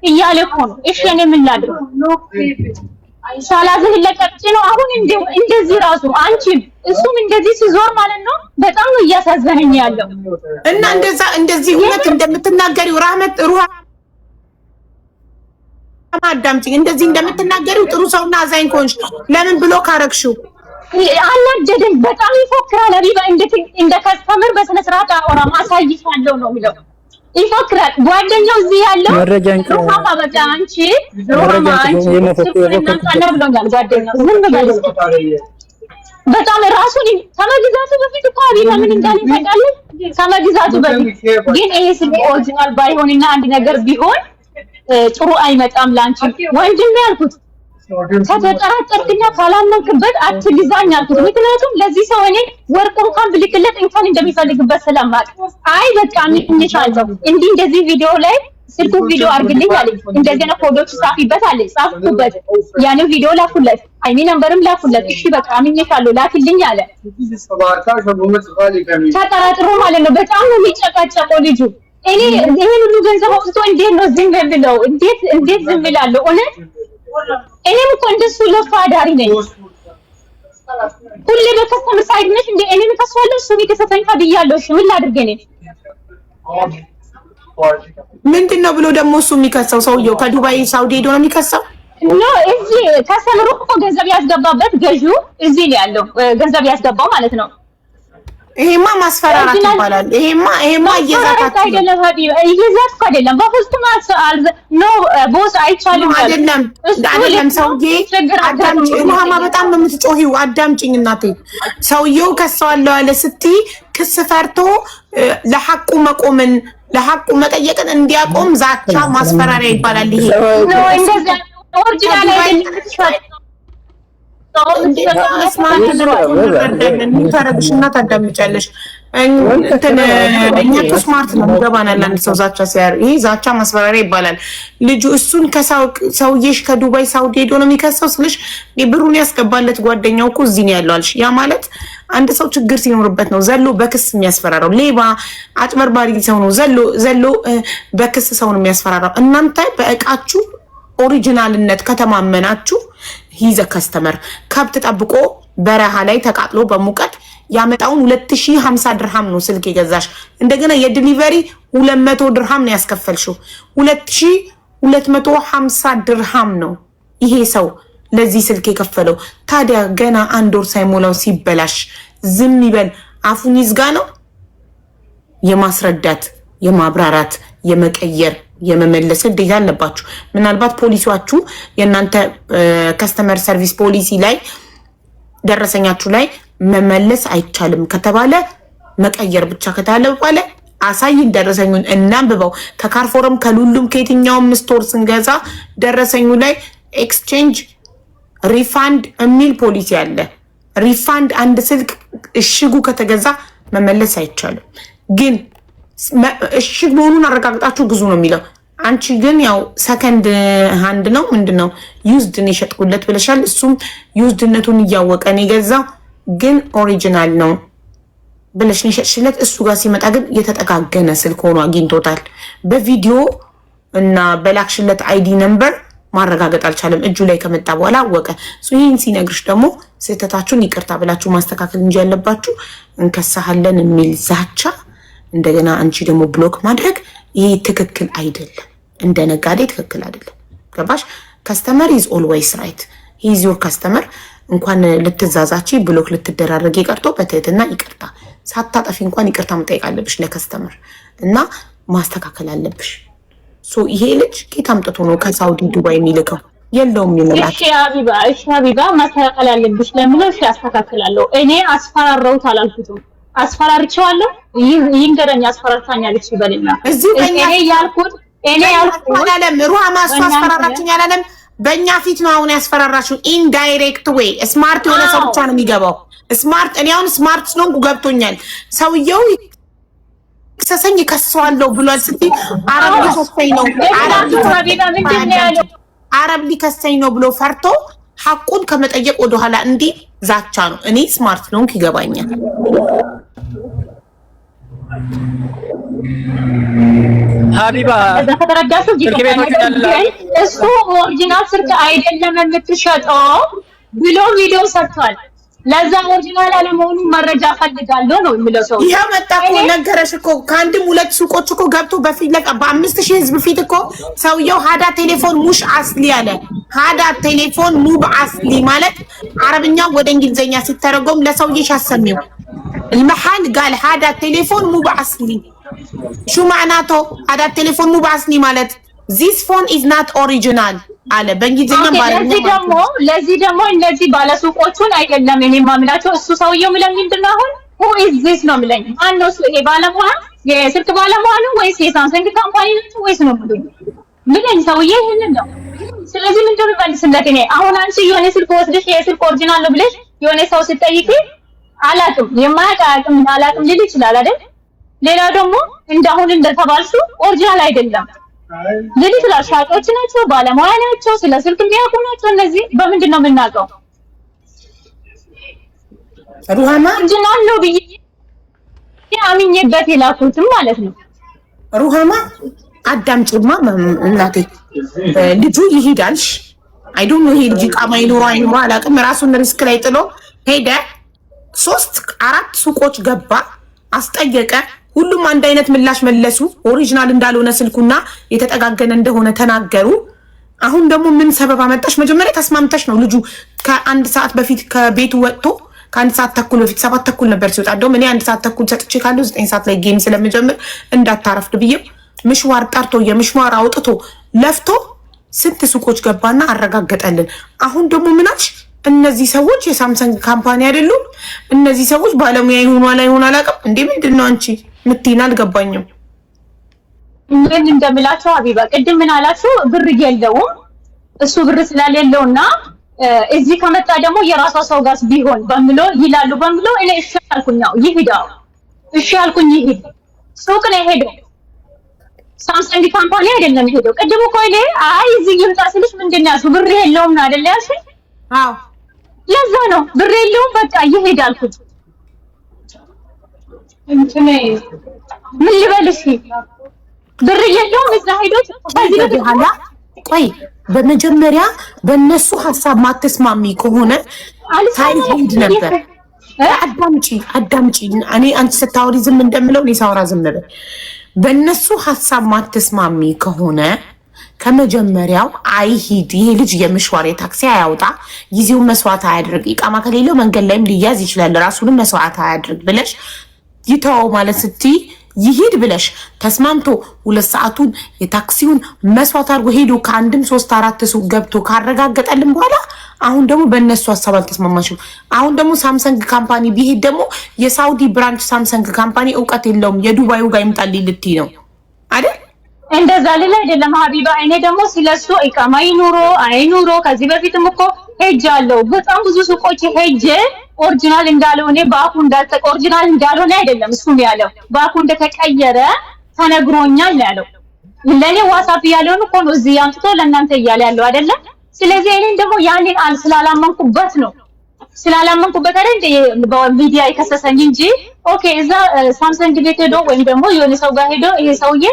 እያለ እኮ ነው። እሺ እኔ ምን ላድርግ? ሳላዝህ ለቀጭ ነው። አሁን እንደዚህ ራሱ አንቺም እሱም እንደዚህ ሲዞር ማለት ነው። በጣም ነው እያሳዘነኝ ያለው እና እንደዚህ እውነት እንደምትናገሪው ራህመት ሩሃ አዳምጪኝ። እንደዚህ እንደምትናገሪው ጥሩ ሰውና አዛኝ ኮንሽ ለምን ብሎ ካረግሽው አናደደኝ። በጣም ይፎክራል። ሀቢባ እንደ ከስተመር በስነ ስርዓት አወራም አሳይሻለሁ ነው የሚለው። ይፎክራል። ጓደኛው እዚህ ያለው ሩሃማ በቃ አንቺ ሩሃማ አንቺ ብሎኛል ጓደኛው። ዝም በል በጣም ራሱን ከመግዛቱ በፊት እኮ ሀቢባ ምን እንዳለ ታውቃለህ? ከመግዛቱ በፊት ግን ይሄ ስልክ ኦሪጂናል ባይሆንና አንድ ነገር ቢሆን ጥሩ አይመጣም ላንቺ ወንድም ያልኩት። ከተጠራጠርክና ካላመንክበት አትግዛኝ አልኩት። ምክንያቱም ለዚህ ሰው እኔ ወርቁ እንኳን ብልክለት እንኳን እንደሚፈልግበት ስለማውቅ አይ በቃ ምንኝሻለሁ እንደዚህ ቪዲዮ ላይ ስልኩ ቪዲዮ አርግልኝ አለኝ። እንደዚህ ነው ኮዶች ጻፊበት አለኝ። ጻፍኩበት፣ ያንን ቪዲዮ ላኩለት፣ አይሚ ነምበርም ላኩለት። እሺ በቃ ምንኝሻለሁ ላክልኝ አለ። ተጠራጥሮ ማለት ነው። በጣም ነው የሚጨቃጨቀው ልጁ። እኔ ይሄን ሁሉ ገንዘብ አውጥቶ እንዴት ነው ዝም ብለው? እንዴት ዝም ብላለሁ? እውነት እኔም እኮ እንደሱ ለፋ አዳሪ ነኝ። ሁሌ በከስተመር ሳይድ ነሽ እንደ እኔ ምከሷለሁ እሱ ቢከሰተኝ ታድያለሁ። እሺ ምን ላድርግ እኔ? ምንድነው ብሎ ደግሞ እሱ የሚከሰው? ሰውየው ከዱባይ ሳውዲ ሄዶ ነው የሚከሰው? ኖ እዚህ ከስተመሩ እኮ ገንዘብ ያስገባበት ገዢው እዚህ ነው ያለው፣ ገንዘብ ያስገባው ማለት ነው። ይሄማ ማስፈራራት ይባላል። ይሄማ እየዛታችሁ አይደለም ሀቢብ፣ እየዛትኩ አይደለም በፍጹም። ኖ ቦስ አይቻልም አይደለም ሰውዬ አዳምጪ። ሩሃማ በጣም ነው የምትጮሂው። አዳምጪኝ እናቴ። ሰውየው ከሰዋለሁ አለ ስትይ ክስ ፈርቶ ለሐቁ መቆምን ለሐቁ መጠየቅን እንዲያቆም ዛቻ ማስፈራሪያ ይባላል። ይሄ ኖ እንደዛ ኦሪጂናል አይደለም። ታረግሽና ታዳምጫለሽ። እኛ እኮ ስማርት ነው ገባናል። አንድ ሰው ዛቻ ሲያር ይሄ ዛቻ ማስፈራሪያ ይባላል። ልጁ እሱን ሰውዬሽ ከዱባይ ሳውዲ ሄዶ ነው የሚከሰው ስልሽ ብሩን ያስገባለት ጓደኛው እኮ እዚህ ነው ያለው አልሽ። ያ ማለት አንድ ሰው ችግር ሲኖርበት ነው ዘሎ በክስ የሚያስፈራራው። ሌባ አጭበርባሪ ሰው ነው ዘሎ በክስ ሰው ነው የሚያስፈራራው። እናንተ በእቃችሁ ኦሪጂናልነት ከተማመናችሁ ሂዘ ከስተመር ከብት ጠብቆ በረሃ ላይ ተቃጥሎ በሙቀት ያመጣውን 2050 ድርሃም ነው ስልክ የገዛሽ። እንደገና የዲሊቨሪ 200 ድርሃም ነው ያስከፈልሽው። 2250 ድርሃም ነው ይሄ ሰው ለዚህ ስልክ የከፈለው። ታዲያ ገና አንድ ወር ሳይሞላው ሲበላሽ ዝም ይበል? አፉን ይዝጋ ነው? የማስረዳት የማብራራት የመቀየር የመመለስ ግዴታ አለባችሁ። ምናልባት ፖሊሲያችሁ የእናንተ ከስተመር ሰርቪስ ፖሊሲ ላይ ደረሰኛችሁ ላይ መመለስ አይቻልም ከተባለ መቀየር ብቻ ከተባለ አሳይን፣ ደረሰኙን እናንብበው። ከካርፎርም ከሉሉም ከየትኛውም ስቶር ስንገዛ ደረሰኙ ላይ ኤክስቼንጅ ሪፋንድ የሚል ፖሊሲ አለ። ሪፋንድ አንድ ስልክ እሽጉ ከተገዛ መመለስ አይቻልም። ግን እሽግ መሆኑን አረጋግጣችሁ ግዙ ነው የሚለው። አንቺ ግን ያው ሰከንድ ሃንድ ነው ምንድነው ዩዝድ ነው የሸጥኩለት ብለሻል። እሱም ዩዝድነቱን እያወቀ ነው የገዛው፣ ግን ኦሪጂናል ነው ብለሽ ነው የሸጥሽለት። እሱ ጋር ሲመጣ ግን የተጠጋገነ ስልክ ሆኖ አግኝቶታል። በቪዲዮ እና በላክሽለት አይዲ ነምበር ማረጋገጥ አልቻለም። እጁ ላይ ከመጣ በኋላ አወቀ። ይህን ሲነግርሽ ደግሞ ስህተታችሁን ይቅርታ ብላችሁ ማስተካከል እንጂ ያለባችሁ እንከሳሃለን የሚል ዛቻ እንደገና አንቺ ደግሞ ብሎክ ማድረግ ይሄ ትክክል አይደለም። እንደ ነጋዴ ትክክል አይደለም። ገባሽ? ከስተመር ኢዝ ኦልዌይስ ራይት ሂ ኢዝ ዮር ከስተመር። እንኳን ልትዛዛቺ ብሎክ ልትደራረግ ይቀርቶ በትህትና ይቅርታ ሳታጠፊ እንኳን ይቅርታ መጠየቅ አለብሽ ለከስተመር እና ማስተካከል አለብሽ። ይሄ ልጅ ኬት አምጥቶ ነው ከሳውዲ ዱባይ የሚልከው? የለውም ይላል። እሺ ሀቢባ ማስተካከል አለብሽ ለምለው እሺ አስተካክላለሁ። እኔ አስፈራረውት አላልኩትም፣ አስፈራርቼዋለሁ። ይንገረኝ አስፈራርታኛለች ይበልና እኔ ያልኩት አላለም። ሩሃማ እሱ አስፈራራችኝ አላለም። በእኛ ፊት ነው አሁን ያስፈራራችሁ። ኢንዳይሬክት ዌይ ስማርት የሆነ ሰው ብቻ ነው የሚገባው። ስማርት እኔ አሁን ስማርት ስለሆንኩ ገብቶኛል። ሰውየው ሰሰኝ ከሰዋለሁ ብሏል ስትይ አረብ ሊከሰኝ ነው ብሎ ፈርቶ ሐቁን ከመጠየቅ ወደኋላ እንዲህ ዛቻ ነው። እኔ ስማርት ስለሆንኩ ይገባኛል። ሀቢባ ከተረዳችሁ እሱ ኦሪጂናል ስልክ አይደለም የምትሸጠው ብሎ ቪዲዮ ሰርቷል። ለዛ ኦሪጂናል አለመሆኑ መረጃ ፈልጋለሁ ነው የሚለው ሰው። ይሄ መጣ እኮ ነገረሽ እኮ ከአንድም ሁለት ሱቆች እኮ ገብቶ በፊት ለቃ በ5000 ህዝብ ፊት እኮ ሰውየው ሀዳ ቴሌፎን ሙሽ አስሊ አለ። ሀዳ ቴሌፎን ሙብ አስሊ ማለት አረብኛ ወደ እንግሊዘኛ ሲተረጎም ለሰውዬሽ አሰሚው المحل قال هذا تليفون مو بأصلي. شو معناته هذا التليفون مو بأصلي ማለት this phone is not original አለ በእንግሊዘኛ ማለት ነው። ለዚህ ደግሞ እነዚህ ባለሱቆቹን አይደለም እኔ ማምላቸው እሱ ሰውየው ምለም ምንድነው አሁን who is this ነው ምለኝ ማነው እሱ? ይሄ ባለሙያ የስልክ ባለሙያ ነው ወይስ የሳምሰንግ ካምፓኒ ነው ወይስ ነው ምለኝ ሰውየው ይሄንን ነው። ስለዚህ ምንድነው መልስለት? እኔ አሁን አንቺ የሆነ ስልክ ወስደሽ የስልክ ኦሪጂናል ነው ብለሽ የሆነ ሰው ሲጠይቂ አላቅም የማያውቅም አላቅም ሊል ይችላል አይደል? ሌላው ደግሞ እንደአሁን እንደተባልሹ ኦሪጂናል አይደለም ሊል ይችላል። ሻጮች ናቸው፣ ባለሙያ ናቸው፣ ስለ ስልክ የሚያውቁ ናቸው። እነዚህ በምንድን ነው የምናውቀው? ሩሃማ ኦሪጂናል ነው ብዬ አምኜበት የላኩትም ማለት ነው። ሩሃማ አዳምጪማ እናቴ፣ ልጁ ይሄዳልሽ አይ ዶንት ኖ ይሄ ልጅ ቃማ ይኖር አይኖር አላውቅም። ራሱን ሪስክ ላይ ጥሎ ሄደ 3-4 ሱቆች ገባ፣ አስጠየቀ። ሁሉም አንድ አይነት ምላሽ መለሱ። ኦሪጂናል እንዳልሆነ ስልኩና የተጠጋገነ እንደሆነ ተናገሩ። አሁን ደግሞ ምን ሰበብ አመጣሽ? መጀመሪያ ተስማምተሽ ነው። ልጁ ከ1 ሰዓት በፊት ከቤቱ ወጥቶ ከ1 ሰዓት ተኩል በፊት 7 ተኩል ነበር ሲወጣ። እንደውም እኔ 1 ሰዓት ተኩል ሰጥቼ ካለው 9 ሰዓት ላይ ጌም ስለምጀምር እንዳታረፍድ ብዬ ምሽዋር ጠርቶ የምሽዋር አውጥቶ ለፍቶ ስንት ሱቆች ገባና አረጋገጠልን። አሁን ደግሞ ምናች እነዚህ ሰዎች የሳምሰንግ ካምፓኒ አይደሉም። እነዚህ ሰዎች ባለሙያ ይሆኑ አላይሆኑ አላውቅም። እንዴ ምንድን ነው አንቺ ምትይና? አልገባኝም። ምን እንደምላቸው ሀቢባ ቅድም ምን አላችሁ? ብር የለውም እሱ ብር ስላሌለውና እዚህ ከመጣ ደግሞ የራሷ ሰው ጋር ቢሆን በምለው ይላሉ በምለው እኔ እሺ አልኩኛው። ይሄዳው እሺ አልኩኝ። ይሄድ ሱቅ ነው ሄደው ሳምሰንግ ካምፓኒ አይደለም ሄደው። ቅድም እኮ እኔ አይ እዚህ ይምጣ ስልሽ ምንድን ነው ያልሽው? ብር የለውም ነው አይደል ያልሽኝ? አዎ ለዛ ነው ብር የለውም በቃ ይሄድ አልኩት። እንትን ምን ልበልሽ ብር የለውም እዛ ሄዶት ከዚህ በኋላ ቆይ በመጀመሪያ በእነሱ ሀሳብ ማተስማሚ ከሆነ ታይሄድ ነበር። አዳምጪ እኔ አንቺ ስታወሪ ዝም እንደምለው እኔ ሳወራ ዝም በል። በእነሱ ሀሳብ ማተስማሚ ከሆነ ከመጀመሪያው አይሂድ። ይሄ ልጅ የምሽዋር የታክሲ አያውጣ፣ ጊዜውን መስዋዕት አያድርግ፣ ኢቃማ ከሌለው መንገድ ላይም ሊያዝ ይችላል፣ ራሱንም መስዋዕት አያድርግ ብለሽ ይተው ማለት ስትይ ይሂድ ብለሽ ተስማምቶ 2 ሰዓቱን የታክሲውን መስዋዕት አድርጎ ሄዶ ከአንድም 3-4 ሱቅ ገብቶ ካረጋገጠልን በኋላ አሁን ደግሞ በእነሱ ሀሳብ አልተስማማሽም። አሁን ደግሞ ሳምሰንግ ካምፓኒ ቢሄድ ደግሞ የሳውዲ ብራንች ሳምሰንግ ካምፓኒ እውቀት የለውም የዱባዩ ጋር ይምጣልኝ ልትይ ነው አይደል? እንደዛ ልል አይደለም ሀቢባ። እኔ ደግሞ ስለሱ ኢቃማ ይኑሮ አይኑሮ ከዚህ በፊትም እኮ ሄጃለሁ። በጣም ብዙ ሱቆች ሄጄ ኦሪጂናል እንዳልሆነ በአፉ ኦሪጂናል እንዳልሆነ አይደለም እሱም ያለው በአፉ እንደተቀየረ ተነግሮኛል ያለው። ለኔ ዋትስአፕ ያለውን እኮ ነው እዚህ አምጥቶ ለእናንተ እያለ ያለው አይደለም። ስለዚህ እኔ ደግሞ ያንን ስላላመንኩበት አይደል በሚዲያ የከሰሰኝ እንጂ ኦኬ እዛ ሳምሰንግ ቤት ሄዶ ወይም ደግሞ የሆነ ሰው ጋር ሄዶ ይሄ ሰውዬ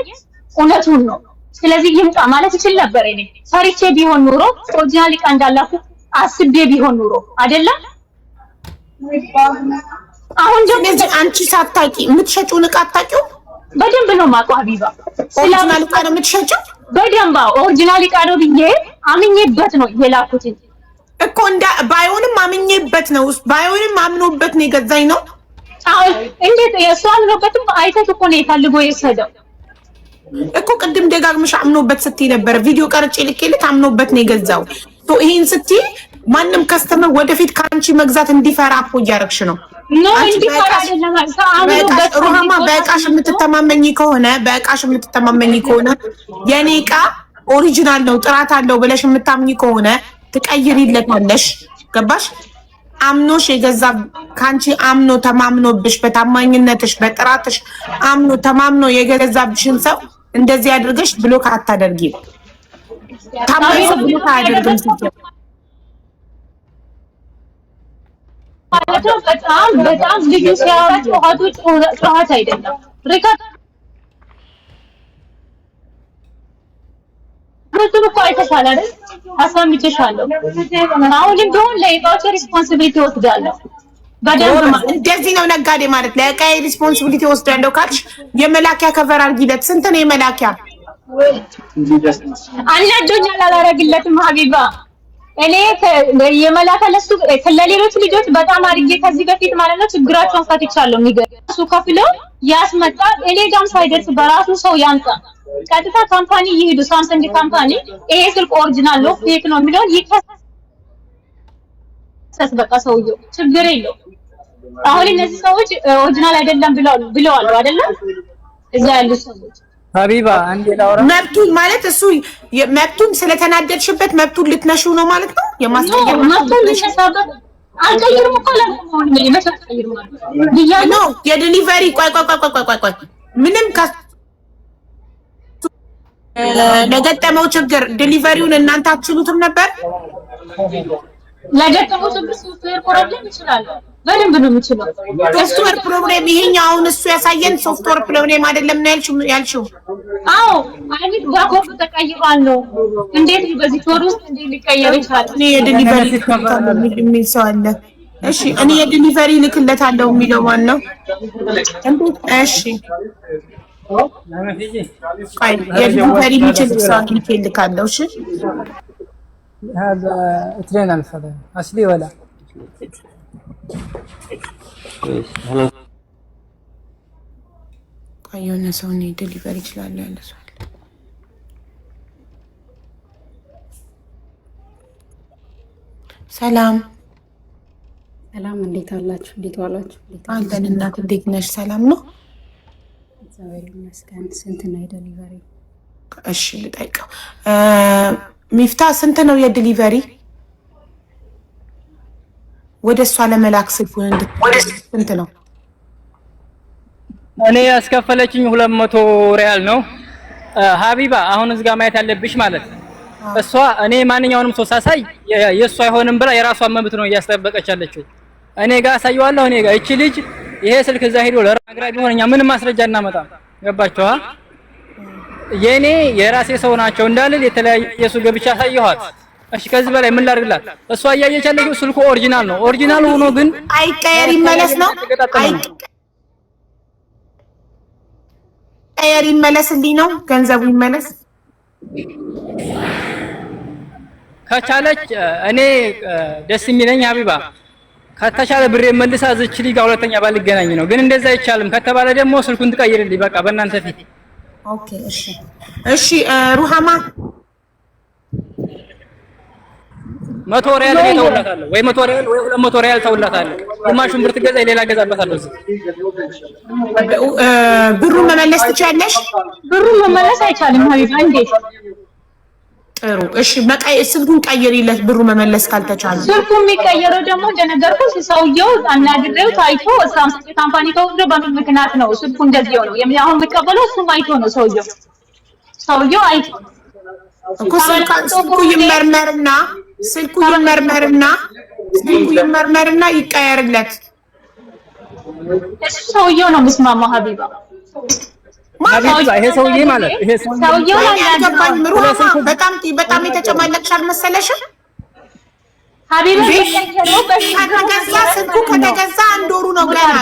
እውነቱን ነው ስለዚህ ይምጣ ማለት ይችል ነበር። እኔ ፈሪቼ ቢሆን ኑሮ ኦሪጂናል ዕቃ እንዳላኩ አስቤ ቢሆን ኑሮ አይደለም። አሁን ደግሞ አንቺ ሳታቂ የምትሸጪውን ዕቃ አታቂው? በደንብ ነው የማውቀው ሀቢባ። ኦሪጂናል ዕቃ ነው የምትሸጪው? በደንብ ኦሪጂናል ዕቃ ነው ብዬ አምኜበት ነው የላኩት እኮ። ባይሆንም አምኜበት ነው ባይሆንም አምኖበት ነው የገዛኝ ነው። አዎ እንዴት የእሱ አምኖበትም አይተት እኮ ነው የፈልጎ የወሰደው እኮ። ቅድም ደጋግመሽ አምኖበት ስትይ ነበር። ቪዲዮ ቀርጬ ልኬልት አምኖበት ነው የገዛው። ይሄን ስትይ ማንም ከስተመር ወደፊት ካንቺ መግዛት እንዲፈራ እኮ እያደረግሽ ነው። ሩሃማ በእቃሽ የምትተማመኝ ከሆነ የኔ ዕቃ ኦሪጂናል ነው ጥራት አለው ብለሽ የምታምኝ ከሆነ ትቀይሪለታለሽ። ገባሽ? አምኖሽ የገዛ ካንቺ አምኖ ተማምኖብሽ በታማኝነትሽ በጥራትሽ አምኖ ተማምኖ የገዛብሽን ሰው እንደዚህ አድርገሽ ብሎክ አታደርጊም። ታማኝ ሰው ብሎክ አያደርግም። በጣም ልዩ ሲያወራ ጩኸት አይደለም። ሪካርድ እኮ አይተሻል አይደል? አሳምቼሻለሁ። አሁንም ቢሆን ለእቃዎች ሪስፖንሲቢሊቲ ወስዳለሁ። በደንብ እንደዚህ ነው ነጋዴ ማለት። ለእቃዬ ሪስፖንሲቢሊቲ ወስዳለሁ ካልሽ የመላኪያ ከቨር አድርጊለት። ስንት ነው የመላኪያ? አናዶኛል፣ አላረግለትም ሀቢባ። እኔ የመላከ ለሱ ለሌሎች ልጆች በጣም አድርጌ ከዚህ በፊት ማለት ነው ችግራቸውን ፈትቻለሁ። እሱ ከፍሎ ያስመጣ እኔ ጋም ሳይደርስ በራሱ ሰው ያንጣ። ቀጥታ ካምፓኒ ይሄዱ ሳምሰንግ ካምፓኒ ይሄ ስልክ ኦሪጂናል ነው ፌክ ነው የሚለውን ይከሰስ። በቃ ሰውየው ችግር የለው። አሁን እነዚህ ሰዎች ኦሪጂናል አይደለም ብለዋል አይደለም እዛ ያሉ ሰዎች። ሀቢባ አንዴ ላውራ። መብቱን ማለት እሱ መብቱን ስለተናደድሽበት መብቱን ልትነሺው ነው ማለት ነው። የማስቀየር መብቱን ልትነሳበት አልቀይርም እኮ ለምን የመሰቀይር ማለት ነው። የዲሊቨሪ ቆይ ምንም ለገጠመው ችግር ዲሊቨሪውን እናንተ አትችሉትም ነበር? ለገጠመው ችግር ሶፍትዌር ፕሮብሌም ይችላል። በደንብ ነው የምችለው። ሶፍትዌር ፕሮብሌም ይሄኛው አሁን እሱ ያሳየን ሶፍትዌር ፕሮብሌም አይደለም ነው ያልሽው? አዎ አይነት ባኮፍ ተቀይሯል ነው። እንዴት በዚህ ቶር ውስጥ እንዴት ሊቀየር ይችላል? እኔ የዲሊቨሪ የሚል ሰው አለ። እሺ እኔ የዲሊቨሪ ልክለታለሁ የሚለው ማን ነው? እሺ አይ የዲሊቨሪ የሚችል ሰው ልክልካለሁ። እሺ هذا 2000 هذا اصلي ولا የሆነ ሰው ነው ዲሊቨሪ ይችላል ያለ ሰው ሰላም ሰላም፣ እንዴት አላችሁ? እንዴት ዋላችሁ? አንተን እናት እንዴት ነሽ? ሰላም ነው እግዚአብሔር ይመስገን። ስንት ነው የዲሊቨሪ? እሺ ልጠይቀው። ሚፍታ ስንት ነው የዲሊቨሪ? ወደ እሷ ለመላክ ስልኩን ስንት ነው? እኔ ያስከፈለችኝ 200 ሪያል ነው። ሀቢባ አሁን እዚህ ጋር ማየት ያለብሽ ማለት እሷ እኔ ማንኛውንም ሰው ሳሳይ የእሷ አይሆንም ብላ የራሷን መብት ነው እያስጠበቀች ያለችው። እኔ ጋር አሳየዋለሁ። እኔ ጋር እቺ ልጅ ይሄ ስልክ እዛ ሄዶ ለራግራ ቢሆንኛ ምንም ማስረጃ እናመጣም። ገባችኋ? የኔ የራሴ ሰው ናቸው እንዳልል የተለያየ ሱ ገብቻ አሳየኋት። እሺ ከዚህ በላይ ምን ላድርግላት? እሷ እያየች ያለችው ስልኩ ኦሪጂናል ነው። ኦሪጂናል ሆኖ ግን አይቀየር ይመለስ ነው። አይቀየር ይመለስልኝ ነው። ገንዘቡ ይመለስ ከቻለች እኔ ደስ የሚለኝ ሀቢባ ከተቻለ ብሬ መልሳ እዚች ልጅ ጋር ሁለተኛ ባልገናኝ ነው። ግን እንደዛ አይቻልም ከተባለ ደግሞ ስልኩን ትቀይርልኝ በቃ በእናንተ ፊት። ኦኬ እሺ እሺ። ሩሃማ 100 ሪያል ተውላታለሁ ወይ 100 ሪያል ወይ 200 ሪያል ተውላታለሁ። ግማሹን ብር ትገዛ ሌላ ገዛበታለሁ። ብሩን መመለስ ትችያለሽ? ብሩን መመለስ አይቻልም ሀቢባ። እንዴት? ጥሩ እሺ። ስልኩን ቀይሪለት ብሩ መመለስ ካልተቻለ። ስልኩ የሚቀየረው ደግሞ እንደነገርኩሽ ሰውየው አናግሬው ታይቶ ካምፓኒ ተወስዶ በምን ምክንያት ነው ስልኩ እንደዚህ ሆነው አሁን የሚቀበለው እሱም አይቶ ነው ሰውየው አይቶ እኮ ስልኩ ይመርመርና ይቀየርለት። እሱ ሰውየው ነው የሚስማማው ሀቢባ። ይሄ ሰውዬ ማለት ይሄ ሰውየው ያገባኝ በጣም የተጨማለቅሽ አልመሰለሽም? ሀቢባ ስልኩ ከተገዛ አንድ ወሩ ነው ገና።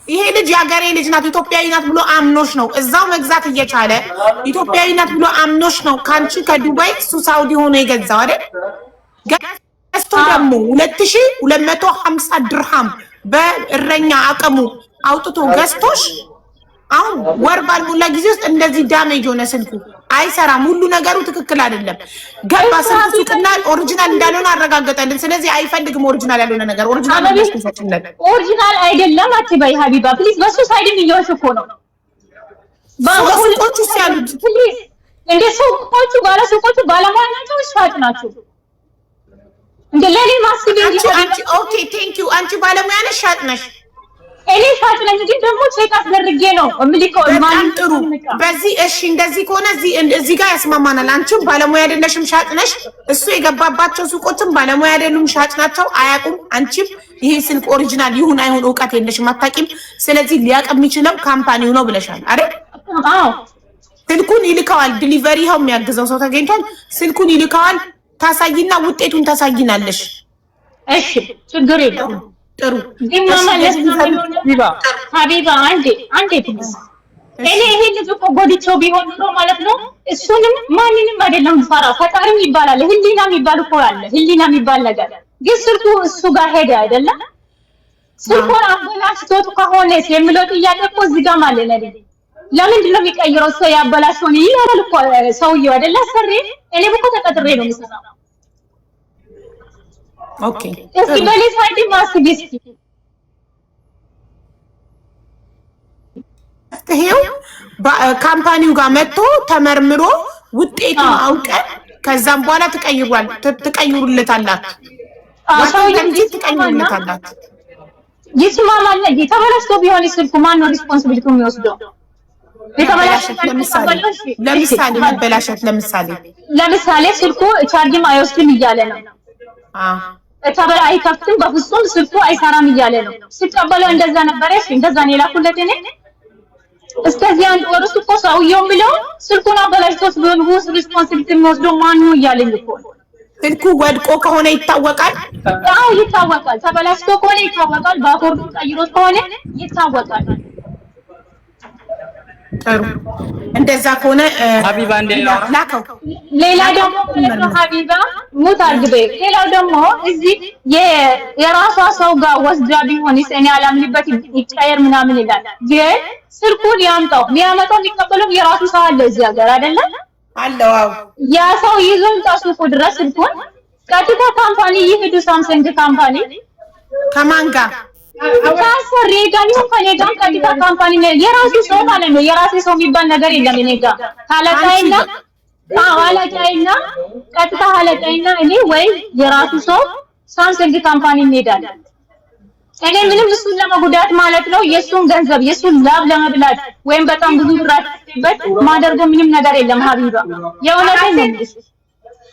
ይሄ ልጅ የሀገሬ ልጅ ናት ኢትዮጵያዊ ናት ብሎ አምኖሽ ነው እዛው መግዛት እየቻለ ኢትዮጵያዊ ናት ብሎ አምኖሽ ነው ካንቺ ከዱባይ እሱ ሳውዲ ሆኖ የገዛው አይደል? ገዝቶ ደግሞ 2250 ድርሃም በእረኛ አቅሙ አውጥቶ ገዝቶሽ አሁን ወር ባልሞላ ጊዜ ውስጥ እንደዚህ ዳሜጅ ሆነ። ስልኩ አይሰራም። ሁሉ ነገሩ ትክክል አይደለም። ገባ ስልኩ ሱቅና ኦሪጂናል እንዳልሆነ አረጋገጠልን። ስለዚህ አይፈልግም ኦሪጂናል ያልሆነ ነገር። ኦሪጂናል አይደለም አትበይ ሀቢባ ፕሊዝ። በሱ ሳይድን እየሆንሽ እኮ ነው። ሱቆቹ ሲያሉት ፕሊዝ እንደ ሱቆቹ ባለሱቆቹ ባለሙያ ናቸው፣ ሻጭ ናቸው። እንደ ለኔ ማስቢ አንቺ ኦኬ ቴንክ ዩ። አንቺ ባለሙያ ነሽ ሻጭ ነሽ? እኔ ሻጭ ነኝ እንጂ ደግሞ ቼክ አስደርጌ ነው እምልከው። በጣም ጥሩ። በዚህ እሺ እንደዚህ ከሆነ እዚህ ጋር ያስማማናል። አንቺም ባለሙያ አይደለሽም ሻጭ ነሽ። እሱ የገባባቸው ሱቆችም ባለሙያ አይደሉም ሻጭ ናቸው፣ አያውቁም። አንቺም ይሄ ስልክ ኦሪጂናል ይሁን አይሁን እውቀት የለሽም፣ አታውቂም። ስለዚህ ሊያውቅ የሚችለው ካምፓኒው ነው ብለሻል አይደል? አዎ። ስልኩን ይልከዋል። ዲሊቨሪ ይኸው የሚያግዘው ሰው ተገኝቷል። ስልኩን ይልከዋል። ታሳይና ውጤቱን ታሳይናለሽ። እሺ ችግር የለውም። ጥሩ ሀቢባ አንዴ ትንሽ እኔ ይሄ ልጅ እኮ ጎድቼው ቢሆን ኖሮ ማለት ነው እሱንም ማንንም አይደለም ፈራ ፈጣሪም ይባላል ህሊና የሚባል እኮ አለ። ህሊና የሚባል ነገር ግን ስልኩ እሱ ጋር ሄደ አይደለም። ስልኩን አበላሽቶት ከሆነ የሚለው ጥያቄ እኮ እዚህ ጋር ማለት ነው። ለምንድን ነው የሚቀይረው? ሰው ያበላሽውን ይላል እኮ ሰውዬው አይደለ? ሰሪ እኔ እኮ ተቀጥሬ ነው የምሰራው። ኦኬ እስኪ በሌላ ሳይድ ማስቢ እስኪ ይሄው ካምፓኒው ጋር መጥቶ ተመርምሮ ውጤቱን አውቀን ከዛም በኋላ ትቀይሩለታላችሁ። ትቀይሩለታላችሁ። ይስማማል። የተበላሽቶ ቢሆን ስልኩ ማን ነው ሪስፖንሲቢሊቲ የሚወስደው? ለምሳሌ ስልኩ ቻርጅም አይወስድም እያለ ነው። ተበላ አይከፍትም፣ በፍጹም ስልኩ አይሰራም እያለ ነው። ሲቀበለው እንደዛ ነበረ። እሺ እንደዛ ነው የላኩለት። እኔ እስከዚህ አንድ ወር ውስጥ እኮ ሰውየው የሚለው ስልኩን አበላሽቶት ቢሆን ውስጥ ሪስፖንሲቢሊቲ የሚወስደው ማን ነው እያለኝ እኮ ስልኩ ወድቆ ከሆነ ይታወቃል። አዎ ይታወቃል። ተበላሽቶ ከሆነ ይታወቃል። ባኮርዱ ቀይሮት ከሆነ ይታወቃል። ጥሩ እንደዛ ከሆነ ሀቢባ ላከው። ሌላ ደግሞ ሀቢባ ሙት አድርገ ሌላው ደግሞ እዚህ የራሷ ሰው ጋር ወስዳ ቢሆንስ እኔ አላምንበት ይቀየር ምናምን ይላል። ግን ስልኩን ያምጣው ሊያመጣው ሊቀበለው የራሱ ሰው አለ እዚህ ሀገር አይደለ? አለው። አዎ ያ ሰው ይዞን ታስፉ ድረስ ስልኩን ቀጥታ ካምፓኒ ይሄዱ ሳምሰንግ ካምፓኒ ከማን ጋር ታሰሪ ጋር ነው ከኔ ጋር ቀጥታ ካምፓኒ ነው የራሱ ሰው ማለት ነው። የራሱ ሰው የሚባል ነገር የለም። እኔ ጋር ታላቃይና አዋላቃይና ቀጥታ አለቃይና እኔ ወይ የራሱ ሰው ሳምሰንግ ካምፓኒ እንሄዳለን። እኔ ምንም እሱን ለመጉዳት ማለት ነው የሱን ገንዘብ የሱን ላብ ለመብላት ወይም በጣም ብዙ ብራበት ማደርገው ምንም ነገር የለም። ሀቢባ የእውነቴን ነው።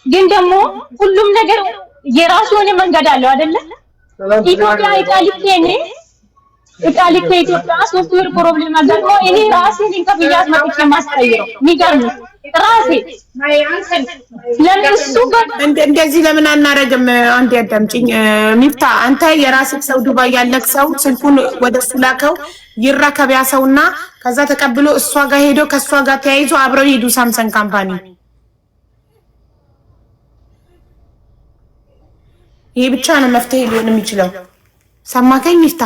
ግን ደግሞ ሁሉም ነገር የራሱ የሆነ መንገድ አለው አይደለ? ኢትዮጵያ ኢጣሊክ ኢትዮጵያ ሶፍትዌር ፕሮብሌም አጋጥሞ እኔ ራሴ ከፍያት መጥቼ ማስቀይረው የሚገርም ራሴ ለምንሱ እንደዚህ ለምን አናረግም? አንድ ያዳምጪኝ ሚፍታ፣ አንተ የራስህ ሰው ዱባይ ያለክ ሰው ስልኩን ወደሱ ላከው ይረከብ ያ ሰውና ከዛ ተቀብሎ እሷ ጋር ሄዶ ከእሷ ጋር ተያይዞ አብረው ሄዱ ሳምሰንግ ካምፓኒ። ይሄ ብቻ ነው መፍትሄ ሊሆን የሚችለው። ሰማከኝ ሚፍታ?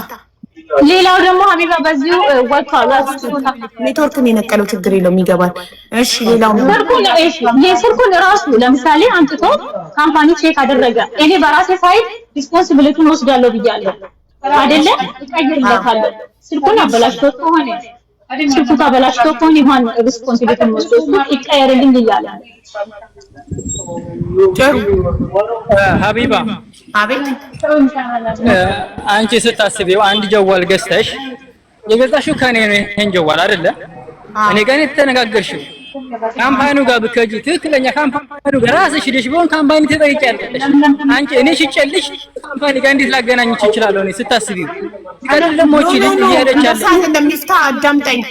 ሌላው ደግሞ ሀቢባ በዚሁ ወጥቷል። ኔትወርክን የነቀለው ችግር የለውም ይገባል። እሺ ሌላው የስልኩን ራሱ ለምሳሌ አንጥቶ ካምፓኒ ቼክ አደረገ። እኔ በራሴ ፋይል ሪስፖንሲቢሊቲውን ወስዳለሁ ብያለሁ አይደለ? እቀይርለታለሁ። ስልኩን አበላሽቶ ከሆነ ስልኩ ተበላሽቶ ከሆነ ማን ሪስፖንሲቢሊቲውን ወስዶ ይቀየርልኝ እያለ ሀቢባ አቤት። አንቺ ስታስቢው አንድ ጀዋል ገዝተሽ የገዛሽው ከኔ ነው ይሄን ጀዋል አይደለ? እኔ ጋር የተነጋገርሽው ካምፓኒው ጋር ብከጂ ትክክለኛ ካምፓኒው ጋር ራስሽ ሄደሽ ቢሆን ካምፓኒ ትጠይቂያለሽ። አንቺ እኔ ሽጨልሽ ካምፓኒ ጋር እንዴት ላገናኝሽ እችላለሁ? እኔ ስታስቢው ደግሞ እቺ ልጅ እያለቻለች እንደሚፍታ አዳምጠኝ።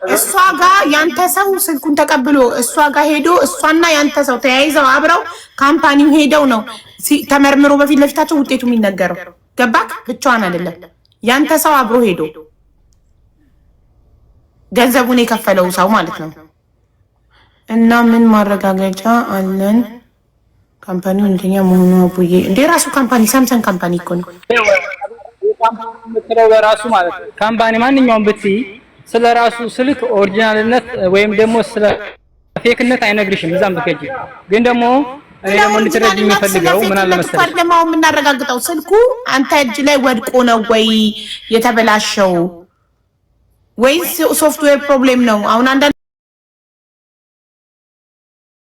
እሷ ጋር ያንተ ሰው ስልኩን ተቀብሎ እሷ ጋር ሄዶ እሷና ያንተ ሰው ተያይዘው አብረው ካምፓኒው ሄደው ነው ተመርምሮ በፊት ለፊታቸው ውጤቱ የሚነገረው። ገባክ? ብቻዋን አይደለም ያንተ ሰው አብሮ ሄዶ ገንዘቡን የከፈለው ሰው ማለት ነው። እና ምን ማረጋገጫ አለን ካምፓኒው እንደኛ መሆኑ? አቡዬ እንደ ራሱ ካምፓኒ ሳምሰንግ ካምፓኒ እኮ ነው የምትለው በራሱ ማለት ነው። ካምፓኒ ማንኛውም ብትይ ስለ ራሱ ስልክ ኦሪጂናልነት ወይም ደግሞ ስለ ፌክነት አይነግርሽም። እዛም ብትከጂ ግን ደግሞ እኔ ደግሞ እንድትረጂ የሚፈልገው ምን አለ መሰለሽ ደግሞ የምናረጋግጠው ስልኩ አንተ እጅ ላይ ወድቆ ነው ወይ የተበላሸው ወይስ ሶፍትዌር ፕሮብሌም ነው? አሁን አንዳንድ